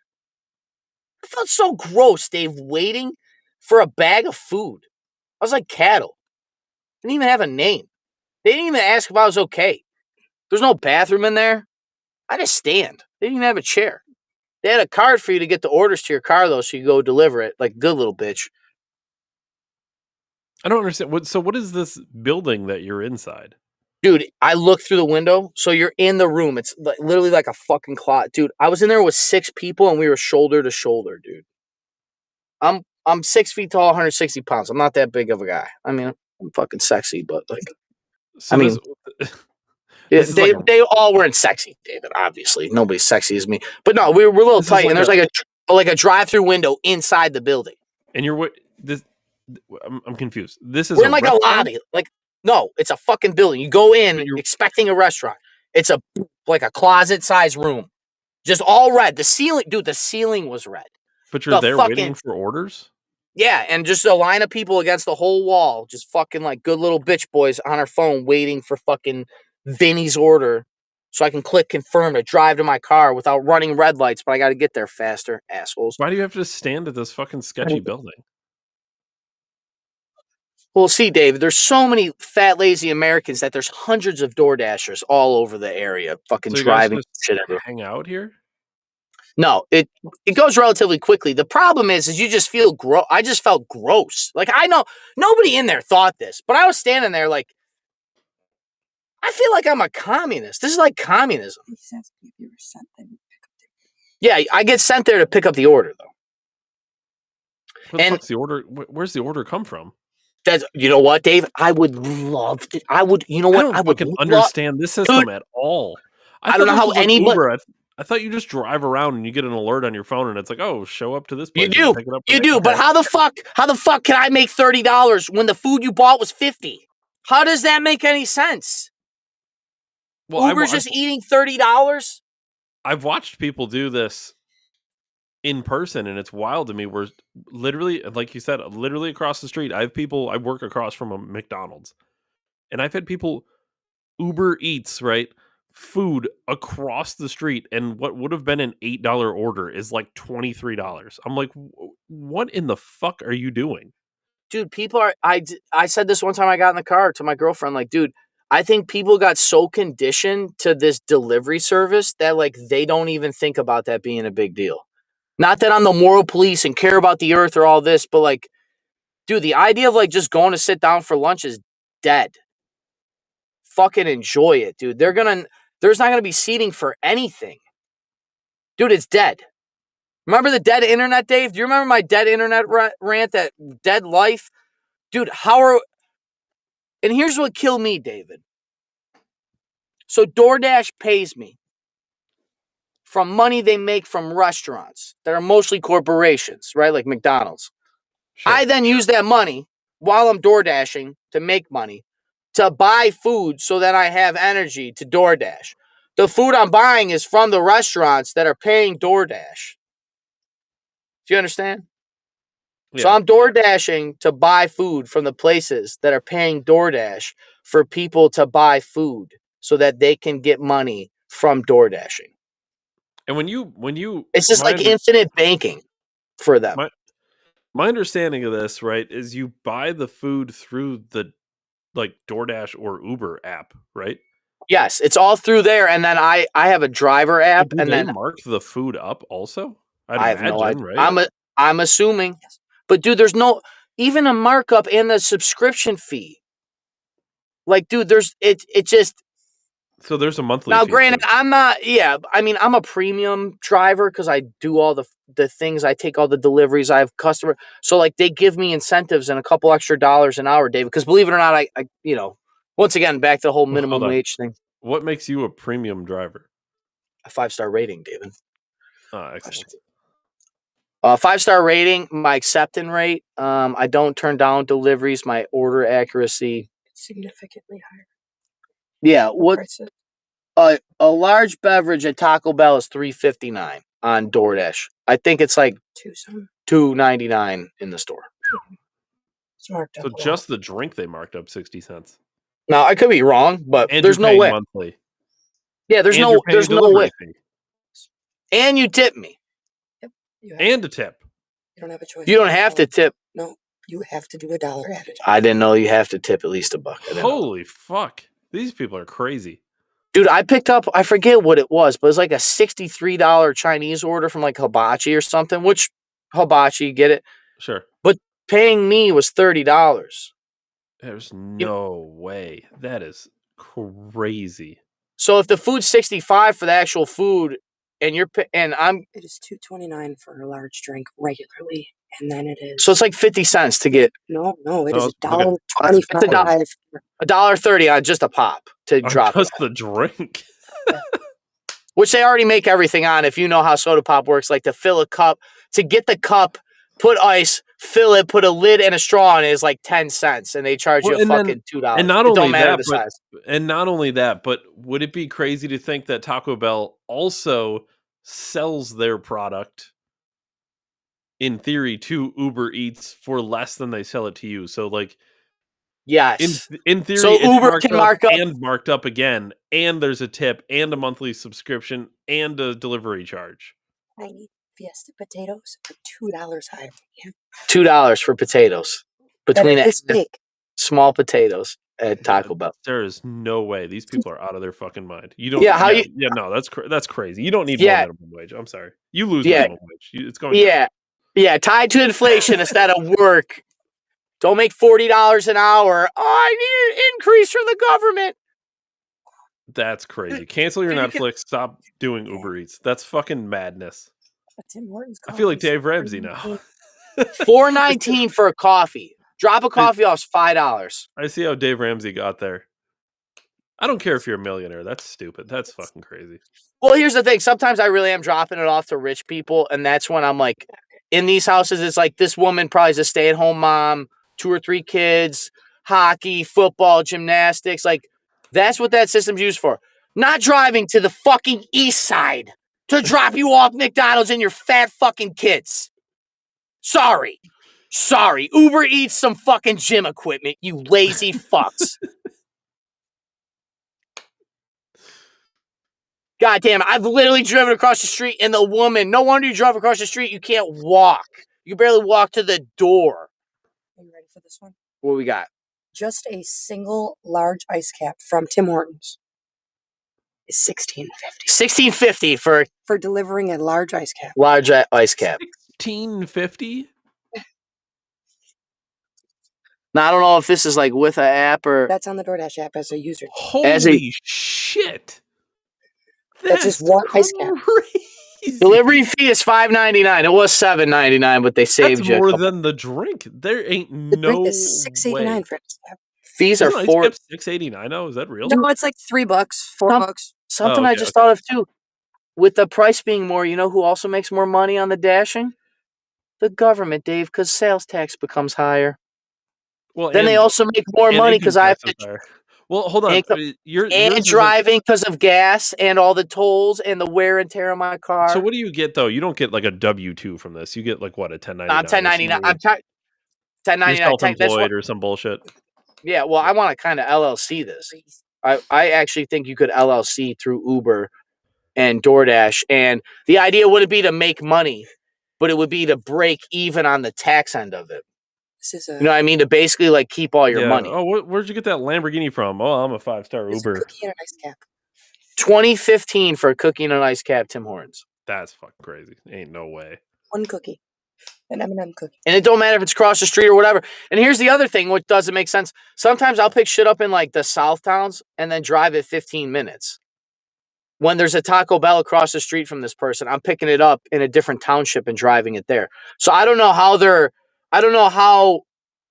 I felt so gross, Dave, waiting for a bag of food. I was like cattle. Didn't even have a name. They didn't even ask if I was okay. There's no bathroom in there. I just stand. They didn't even have a chair. They had a card for you to get the orders to your car, though, so you go deliver it like good little bitch. I don't understand. What is this building that you're inside? Dude, I looked through the window, so you're in the room. It's literally like a fucking closet. Dude, I was in there with 6 people, and we were shoulder to shoulder, dude. I'm 6 feet tall, 160 pounds. I'm not that big of a guy. I mean, I'm fucking sexy, but like, So I mean, this they all weren't sexy, David. Obviously, nobody's sexy as me. But no, we're a little tight, and there's like a drive-through window inside the building. And you're what? This I'm confused. This is we're in like a lobby. Like, no, it's a fucking building. You go in expecting a restaurant. It's like a closet-sized room, just all red. The ceiling, dude. The ceiling was red. But you're there waiting for orders? Yeah, and just a line of people against the whole wall, just fucking like good little bitch boys on our phone waiting for fucking Vinny's order so I can click confirm to drive to my car without running red lights, but I got to get there faster, assholes. Why do you have to stand at this fucking sketchy building? Well, see, David, there's so many fat, lazy Americans that there's hundreds of door dashers all over the area fucking driving shit everywhere. Hang out here? No, it goes relatively quickly. The problem is you just feel gross. I just felt gross. Like, I know nobody in there thought this, but I was standing there like, I feel like I'm a communist. This is like communism. Yeah, I get sent there to pick up the order, though. What the fuck's the order? Where's the order come from? That's, you know what, Dave? I would love to. I would, you know what? I don't understand this system at all. I don't know how anybody. I thought you just drive around and you get an alert on your phone and it's like, oh, show up to this place. You do, but how the fuck can I make $30 when the food you bought was $50? How does that make any sense? Well, Uber's just eating $30. I've watched people do this in person, and it's wild to me. Where literally, like you said, literally across the street, I work across from a McDonald's, and I've had people Uber Eats, right? Food across the street, and what would have been an $8 order is like $23. I'm like, what in the fuck are you doing? Dude, people are. I said this one time I got in the car to my girlfriend, like, dude, I think people got so conditioned to this delivery service that like they don't even think about that being a big deal. Not that I'm the moral police and care about the earth or all this, but like, dude, the idea of like just going to sit down for lunch is dead. Fucking enjoy it, dude. There's not gonna be seating for anything. Dude, it's dead. Remember the dead internet, Dave? Do you remember my dead internet rant, that dead life? Dude, and here's what killed me, David. So DoorDash pays me from money they make from restaurants that are mostly corporations, right? Like McDonald's. Sure. I then use that money while I'm DoorDashing to make money to buy food so that I have energy to DoorDash. The food I'm buying is from the restaurants that are paying DoorDash. Do you understand? Yeah. So I'm DoorDashing to buy food from the places that are paying DoorDash for people to buy food so that they can get money from DoorDashing. And when you It's just like infinite banking for them. My understanding of this, right, is you buy the food through the like DoorDash or Uber app, right? Yes, it's all through there, and then I have a driver app, But do and they then mark the food up also? I have no idea. Right? I'm assuming, but dude, there's no even a markup in the subscription fee. Like, dude, it just. So there's a monthly Now, fee granted, too. I'm not. Yeah, I mean, I'm a premium driver because I do all the things. I take all the deliveries. I have customer, so like they give me incentives and a couple extra dollars an hour, David. Because believe it or not, I once again back to the whole minimum wage thing. What makes you a premium driver? A 5-star rating, David. Excellent. 5-star rating. My acceptance rate. I don't turn down deliveries. My order accuracy significantly higher. Yeah, what? A large beverage at Taco Bell is $3.59 on DoorDash. I think it's like $2.99 in the store. So just the drink they marked up 60 cents. Now I could be wrong, but and there's no way. Monthly. Yeah, there's no way. Fee. And you tip me. Yep. And a tip. You don't have a choice. You don't have to tip. No, you have to do $1 attitude. I didn't know you have to tip at least $1. Holy fuck! These people are crazy. Dude, I picked up, I forget what it was, but it was like a $63 Chinese order from like Hibachi or something, which Hibachi, get it? Sure. But paying me was $30. There's no way. That is crazy. So if the food's $65 for the actual food and it is $2.29 for a large drink regularly, and then it is. So it's like 50 cents to get. No, it is $1.25. $1.30 on just a pop to drop just the drink. Which they already make everything on. If you know how soda pop works, like to fill a cup, to get the cup, put ice, fill it, put a lid and a straw on it is like 10 cents, and they charge you fucking $2. And not only that, but would it be crazy to think that Taco Bell also sells their product in theory to Uber Eats for less than they sell it to you? So like, yes, in theory, so it's Uber can mark up and marked up again, and there's a tip and a monthly subscription and a delivery charge. I need Fiesta potatoes are $2 higher. $2 for potatoes between this big small potatoes at Taco Bell. There is no way these people are out of their fucking mind. You don't. No, that's crazy. You don't need more minimum wage. I'm sorry, you lose minimum wage. It's going. Yeah, tied to inflation instead of work. Don't make $40 an hour. Oh, I need an increase from the government. That's crazy. Cancel your Netflix. Stop doing Uber Eats. That's fucking madness. Tim Hortons. I feel like Dave Ramsey now. $4.19 for a coffee. Drop a coffee off $5. I see how Dave Ramsey got there. I don't care if you're a millionaire. That's stupid. That's fucking crazy. Well, here's the thing. Sometimes I really am dropping it off to rich people, and that's when I'm like, in these houses, it's like this woman probably is a stay-at-home mom, 2 or 3 kids, hockey, football, gymnastics. Like, that's what that system's used for. Not driving to the fucking east side to drop you off McDonald's and your fat fucking kids. Sorry. Uber Eats some fucking gym equipment, you lazy fucks. God damn it. I've literally driven across the street and the woman, no wonder you drove across the street. You can't walk. You barely walk to the door. Are you ready for this one? What we got? Just a single large ice cap from Tim Hortons is $16.50 $16.50 for delivering a large ice cap. large ice cap. $16.50. Now I don't know if this is like with an app or That's on the DoorDash app as a user. Holy shit! That's just one ice cap. Crazy. Delivery fee is $5.99. It was $7.99, but they saved That's you. more than the drink. There ain't The no drink is $6.89 way. for ice cap. Fees are Isn't ice $4. cap $6.89 now? Is that real? No, it's like $3, $4. Something Oh, I okay, just okay. thought of too. With the price being more, you know who also makes more money on the dashing? The government, Dave, because sales tax becomes higher. Well, Then they also make more money because I have to. Well, hold on. And Yours driving because of gas and all the tolls and the wear and tear on my car. So what do you get though? You don't get like a W-2 from this. You get like what, a 1099? I'm 1099. I'm 1099. You're self-employed or some bullshit. Yeah, well, I want to kind of LLC this. I actually think you could LLC through Uber and DoorDash, and the idea wouldn't be to make money, but it would be to break even on the tax end of it. This is You know what I mean? To basically like keep all your money. Oh, where'd you get that Lamborghini from? Oh, I'm a 5-star Uber. Cookie and an ice cap. 2015 for a cookie and an ice cap, Tim Hortons. That's fucking crazy. Ain't no way. One cookie. An M&M cookie. And it don't matter if it's across the street or whatever. And here's the other thing, which doesn't make sense. Sometimes I'll pick shit up in like the South towns and then drive it 15 minutes. When there's a Taco Bell across the street from this person, I'm picking it up in a different township and driving it there. So I don't know how I don't know how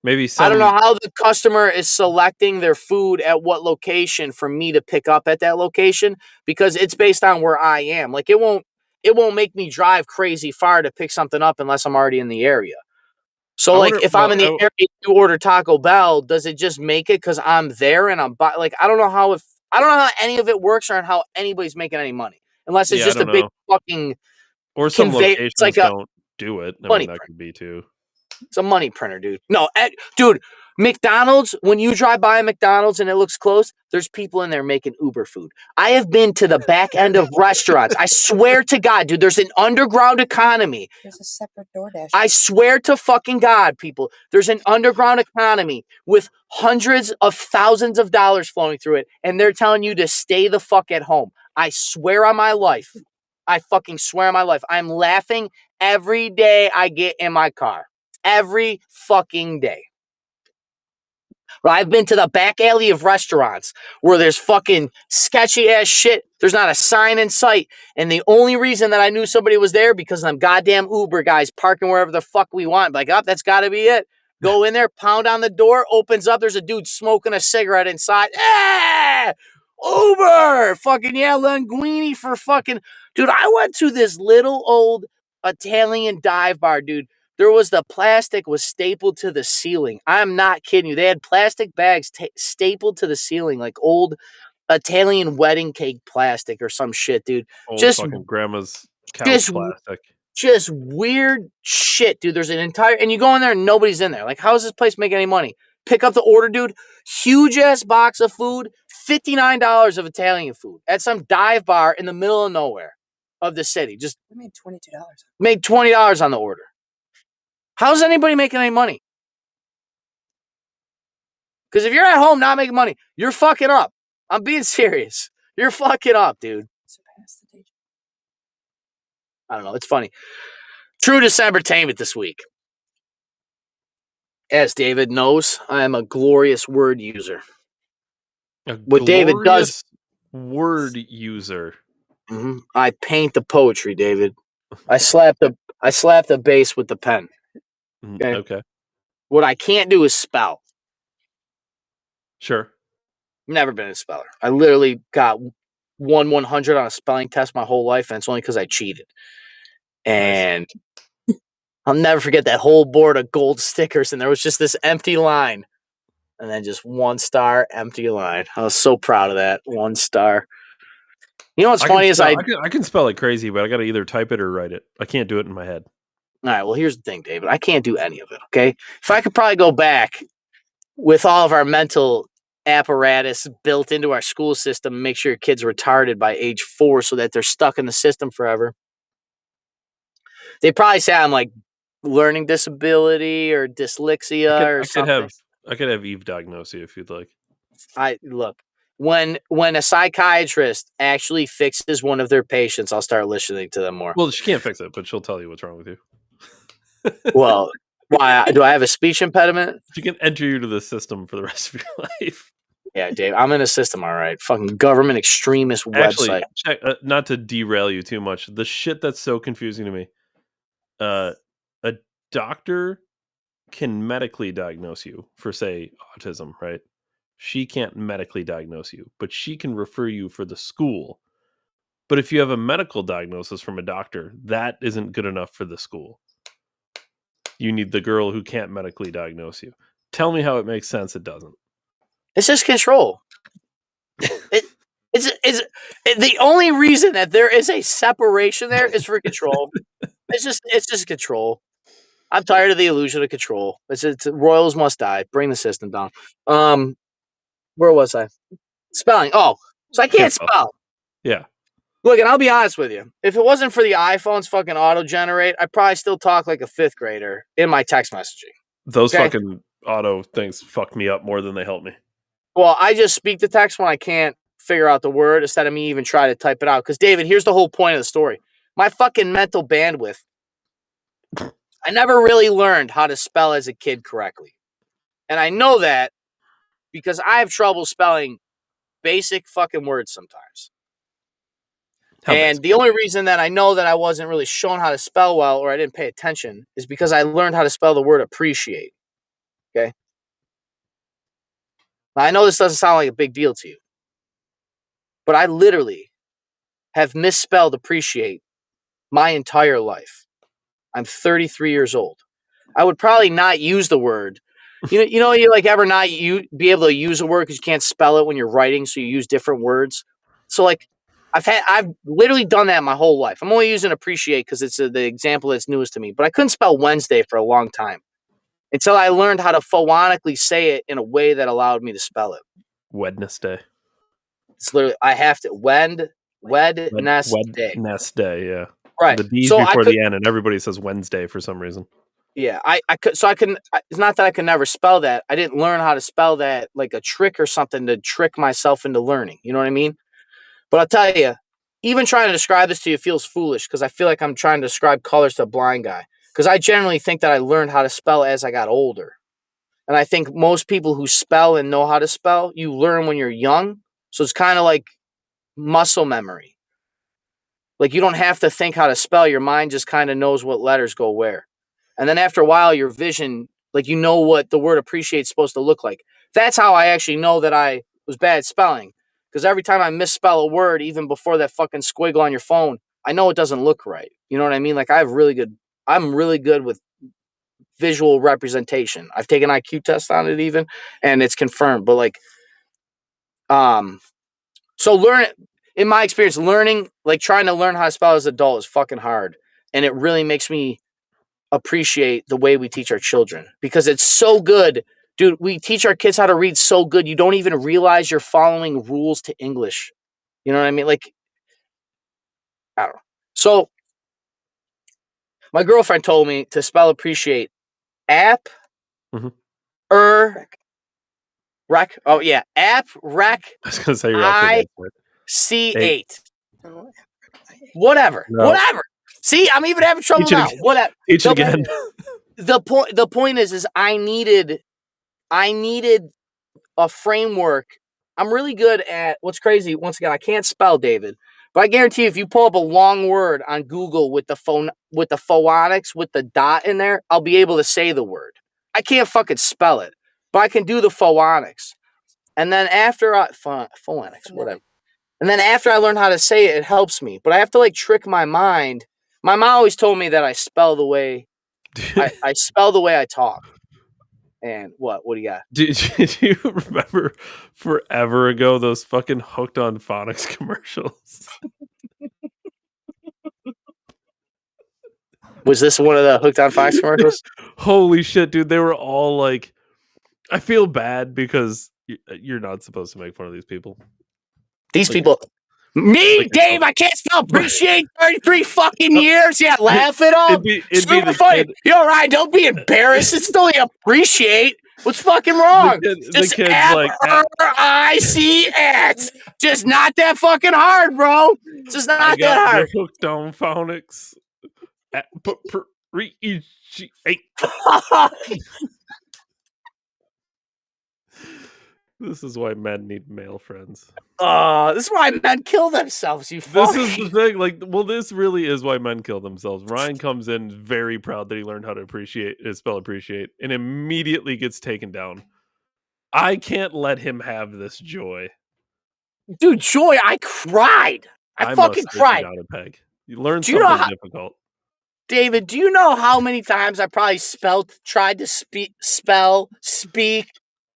the customer is selecting their food at what location for me to pick up at that location, because it's based on where I am. Like it won't make me drive crazy far to pick something up unless I'm already in the area. So if I'm in the area to order Taco Bell, does it just make it because I'm there and I'm I don't know how any of it works or how anybody's making any money unless it's just a big fucking or some locations it's like don't do it. I mean, that could be too. It's a money printer, dude. No, dude, McDonald's, when you drive by a McDonald's and it looks close, there's people in there making Uber food. I have been to the back end of restaurants. I swear to God, dude, there's an underground economy. There's a separate DoorDash. I swear to fucking God, people, there's an underground economy with hundreds of thousands of dollars flowing through it, and they're telling you to stay the fuck at home. I swear on my life. I fucking swear on my life. I'm laughing every day I get in my car. Every fucking day. I've been to the back alley of restaurants where there's fucking sketchy ass shit. There's not a sign in sight. And the only reason that I knew somebody was there because them goddamn Uber guys parking wherever the fuck we want. Like, oh, that's gotta be it. Go in there, pound on the door, opens up. There's a dude smoking a cigarette inside. Uber! Fucking yeah, linguine for fucking... Dude, I went to this little old Italian dive bar, dude. There was the plastic was stapled to the ceiling. I'm not kidding you. They had plastic bags stapled to the ceiling, like old Italian wedding cake plastic or some shit, dude. Old fucking grandma's couch plastic. Just weird shit, dude. There's an entire... And you go in there and nobody's in there. Like, how does this place make any money? Pick up the order, dude. Huge-ass box of food. $59 of Italian food at some dive bar in the middle of nowhere of the city. Just made $22. Made $20 on the order. How's anybody making any money? Because if you're at home not making money, you're fucking up. I'm being serious. You're fucking up, dude. I don't know. It's funny. True Decembertainment this week. As David knows, I am a glorious word user. What David does, word user. Mm-hmm. I paint the poetry, David. I slap the bass with the pen. Okay. What I can't do is spell. Sure. Never been a speller. I literally got 100 on a spelling test my whole life, and it's only because I cheated. And I'll never forget that whole board of gold stickers, and there was just this empty line. And then just 1 star, empty line. I was so proud of that. 1 star. You know what's funny is I can spell it crazy, but I got to either type it or write it. I can't do it in my head. All right, well, here's the thing, David. I can't do any of it, okay? If I could probably go back with all of our mental apparatus built into our school system and make sure your kids are retarded by age 4 so that they're stuck in the system forever. They probably say I'm like learning disability or dyslexia or something. I could have Eve diagnose you if you'd like. Look, when a psychiatrist actually fixes one of their patients, I'll start listening to them more. Well, she can't fix it, but she'll tell you what's wrong with you. Well, why do I have a speech impediment? She can enter you to the system for the rest of your life. Yeah, Dave, I'm in a system, all right. Fucking government extremist website. Actually, not to derail you too much, the shit that's so confusing to me. A doctor can medically diagnose you for, say, autism, right? She can't medically diagnose you, but she can refer you for the school. But if you have a medical diagnosis from a doctor, that isn't good enough for the school. You need the girl who can't medically diagnose you. Tell me how it makes sense. It doesn't. It's just control. It's the only reason that there is a separation there is for control. It's just control. I'm tired of the illusion of control. It's royals must die. Bring the system down. Where was I? Spelling. Oh, so I can't spell. Yeah. Look, and I'll be honest with you. If it wasn't for the iPhone's fucking auto-generate, I'd probably still talk like a 5th grader in my text messaging. Those fucking auto things fuck me up more than they help me. Well, I just speak the text when I can't figure out the word instead of me even try to type it out. Because, David, here's the whole point of the story. My fucking mental bandwidth. I never really learned how to spell as a kid correctly. And I know that because I have trouble spelling basic fucking words sometimes. The only reason that I know that I wasn't really shown how to spell well or I didn't pay attention is because I learned how to spell the word appreciate. Okay? Now, I know this doesn't sound like a big deal to you, but I literally have misspelled appreciate my entire life. I'm 33 years old. I would probably not use the word. You like ever not be able to use a word because you can't spell it when you're writing, so you use different words. So like I've literally done that my whole life. I'm only using appreciate because it's the example that's newest to me. But I couldn't spell Wednesday for a long time until I learned how to phonetically say it in a way that allowed me to spell it. Wednesday. It's literally I have to Wednesday. Wednesday, yeah. Right. The D's before the N, and everybody says Wednesday for some reason. Yeah, it's not that I could never spell that. I didn't learn how to spell that like a trick or something to trick myself into learning. You know what I mean? But I'll tell you, even trying to describe this to you feels foolish because I feel like I'm trying to describe colors to a blind guy. Because I generally think that I learned how to spell as I got older. And I think most people who spell and know how to spell, you learn when you're young. So it's kind of like muscle memory. Like you don't have to think how to spell. Your mind just kind of knows what letters go where. And then after a while, your vision, like you know what the word appreciate is supposed to look like. That's how I actually know that I was bad at spelling. Because every time I misspell a word, even before that fucking squiggle on your phone, I know it doesn't look right. You know what I mean? Like I'm really good with visual representation. I've taken IQ tests on it even, and it's confirmed. But like, so in my experience, trying to learn how to spell as an adult is fucking hard. And it really makes me appreciate the way we teach our children because it's so good. Dude, we teach our kids how to read so good. You don't even realize you're following rules to English. You know what I mean? Like, I don't know. So my girlfriend told me to spell appreciate app, rec. Oh yeah. App, rec. I was going to say you're C8. Whatever. See, I'm even having trouble now. Whatever. Teach it again. The point is I needed a framework. I'm really good at what's crazy. Once again, I can't spell, David, but I guarantee you, if you pull up a long word on Google with the phonics with the dot in there, I'll be able to say the word. I can't fucking spell it, but I can do the phonics. And then after phonics, whatever. And then after I learn how to say it, it helps me. But I have to like trick my mind. My mom always told me that I spell the way I spell the way I talk. And what do you got? Did you remember forever ago those fucking Hooked on Phonics commercials? Was this one of the Hooked on Phonics commercials? Holy shit, dude. They were all like, I feel bad because you're not supposed to make fun of these people. These people. Me, Dave, I can't spell appreciate 33 fucking years. Yeah, laugh it up. Super funny. You're right. Don't be embarrassed. It's only appreciate. What's fucking wrong? The kid's like, I see it. Just not that fucking hard, bro. Just I not that got hard. you hooked on phonics. This is why men need male friends. This is why men kill themselves, you fuck. This is the thing. Like, well, this really is why men kill themselves. Ryan comes in very proud that he learned how to spell appreciate, and immediately gets taken down. I can't let him have this joy. Dude, joy, I cried. I fucking must take you cried. down a peg. You learn Do you know something how- difficult. David, do you know how many times I probably tried to speak,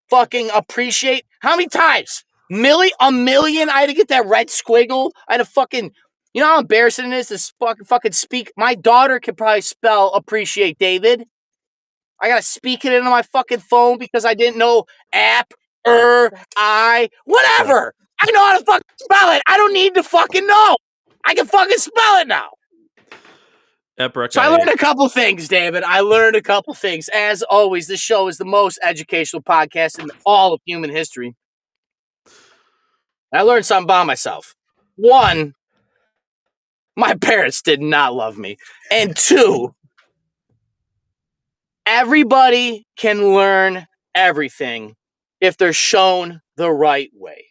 fucking appreciate? How many times? A million? I had to get that red squiggle. I had to fucking, you know how embarrassing it is to fucking speak? My daughter can probably spell appreciate, David. I gotta speak it into my fucking phone because I didn't know whatever. I know how to fucking spell it. I don't need to fucking know. I can fucking spell it now. So I learned a couple things, David. I learned a couple things. As always, this show is the most educational podcast in all of human history. I learned something about myself. One, my parents did not love me. And two, everybody can learn everything if they're shown the right way.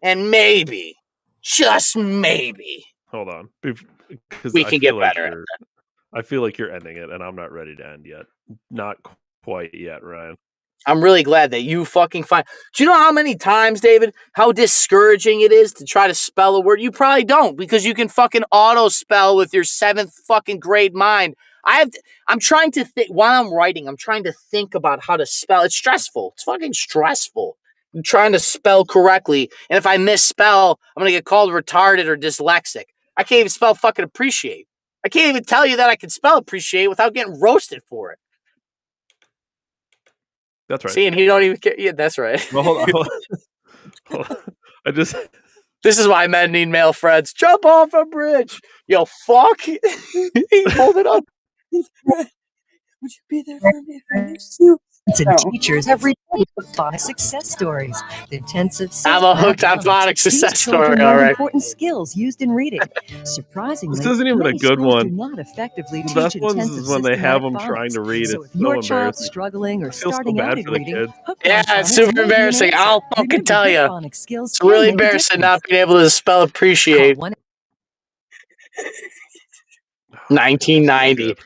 And maybe, just maybe, Hold on. Because we can get better at that. I feel like you're ending it, and I'm not ready to end yet. Not quite yet, Ryan. I'm really glad that you fucking find. Do you know how many times, David, how discouraging it is to try to spell a word? You probably don't, because you can fucking auto spell with your 7th fucking grade mind. I'm trying to think while I'm writing. I'm trying to think about how to spell. It's stressful. It's fucking stressful. I'm trying to spell correctly, and if I misspell, I'm gonna get called retarded or dyslexic. I can't even spell fucking appreciate. I can't even tell you that I can spell appreciate without getting roasted for it. That's right. See, and you don't even care. Yeah, that's right. Well, hold on. This is why men need male friends. Jump off a bridge. Yo, fuck. He pulled it up. Would you be there for me if I missed you? And teachers every day with phonics success stories. The intensive. I'm a hooked on phonics success story. All right. Important skills used in reading. Surprisingly, this isn't even a good one. Do not effectively the best ones is when they have them trying to read. So it's if your so child's struggling or starting out in reading, yeah, it's super embarrassing. I'll fucking tell you. It's really embarrassing not being able to spell appreciate. 1990.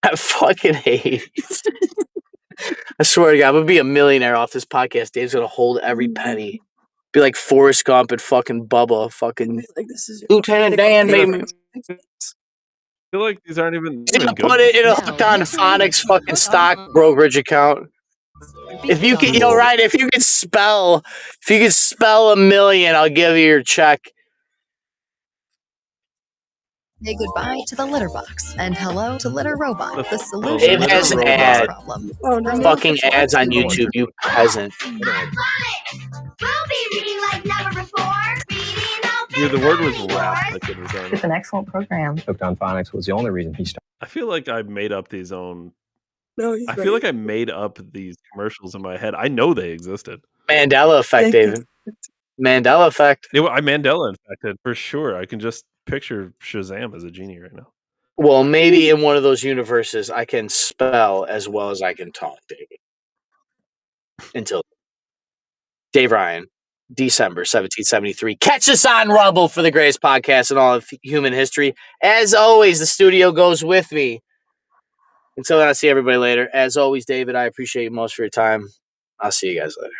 I fucking hate. I swear to God, I'm gonna be a millionaire off this podcast. Dave's gonna hold every penny. Be like Forrest Gump and fucking Bubba. Fucking like this is Lieutenant Dan made me. I feel like these aren't even. He's gonna put it in a hooked on phonics fucking stock brokerage account. If you can, Ryan, if you could spell a million, I'll give you your check. Say goodbye to the litter box and hello to Litter Robot, the solution It has to the ads. problem. Fucking ads on YouTube, you peasant. Dude, the word was rap. Like it was on. It's an excellent program. Hooked on Phonics was the only reason he started. I feel like I made up these own. No, I feel like I made up these commercials in my head. I know they existed. Mandela effect, David. Mandela effect. I Mandela infected for sure. I can just picture Shazam as a genie right now. Well, maybe in one of those universes, I can spell as well as I can talk, David. Until Dave Ryan, December 1773. Catch us on Rumble for the greatest podcast in all of human history. As always, the studio goes with me. Until then, I'll see everybody later. As always, David, I appreciate you most for your time. I'll see you guys later.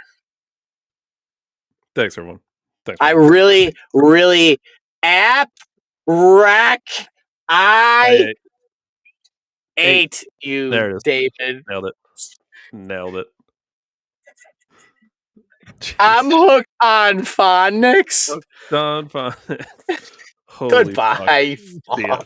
Thanks, everyone. Thanks. I really ate you, there it is. David. Nailed it. I'm hooked on phonics. Hooked on phonics. Goodbye. See ya.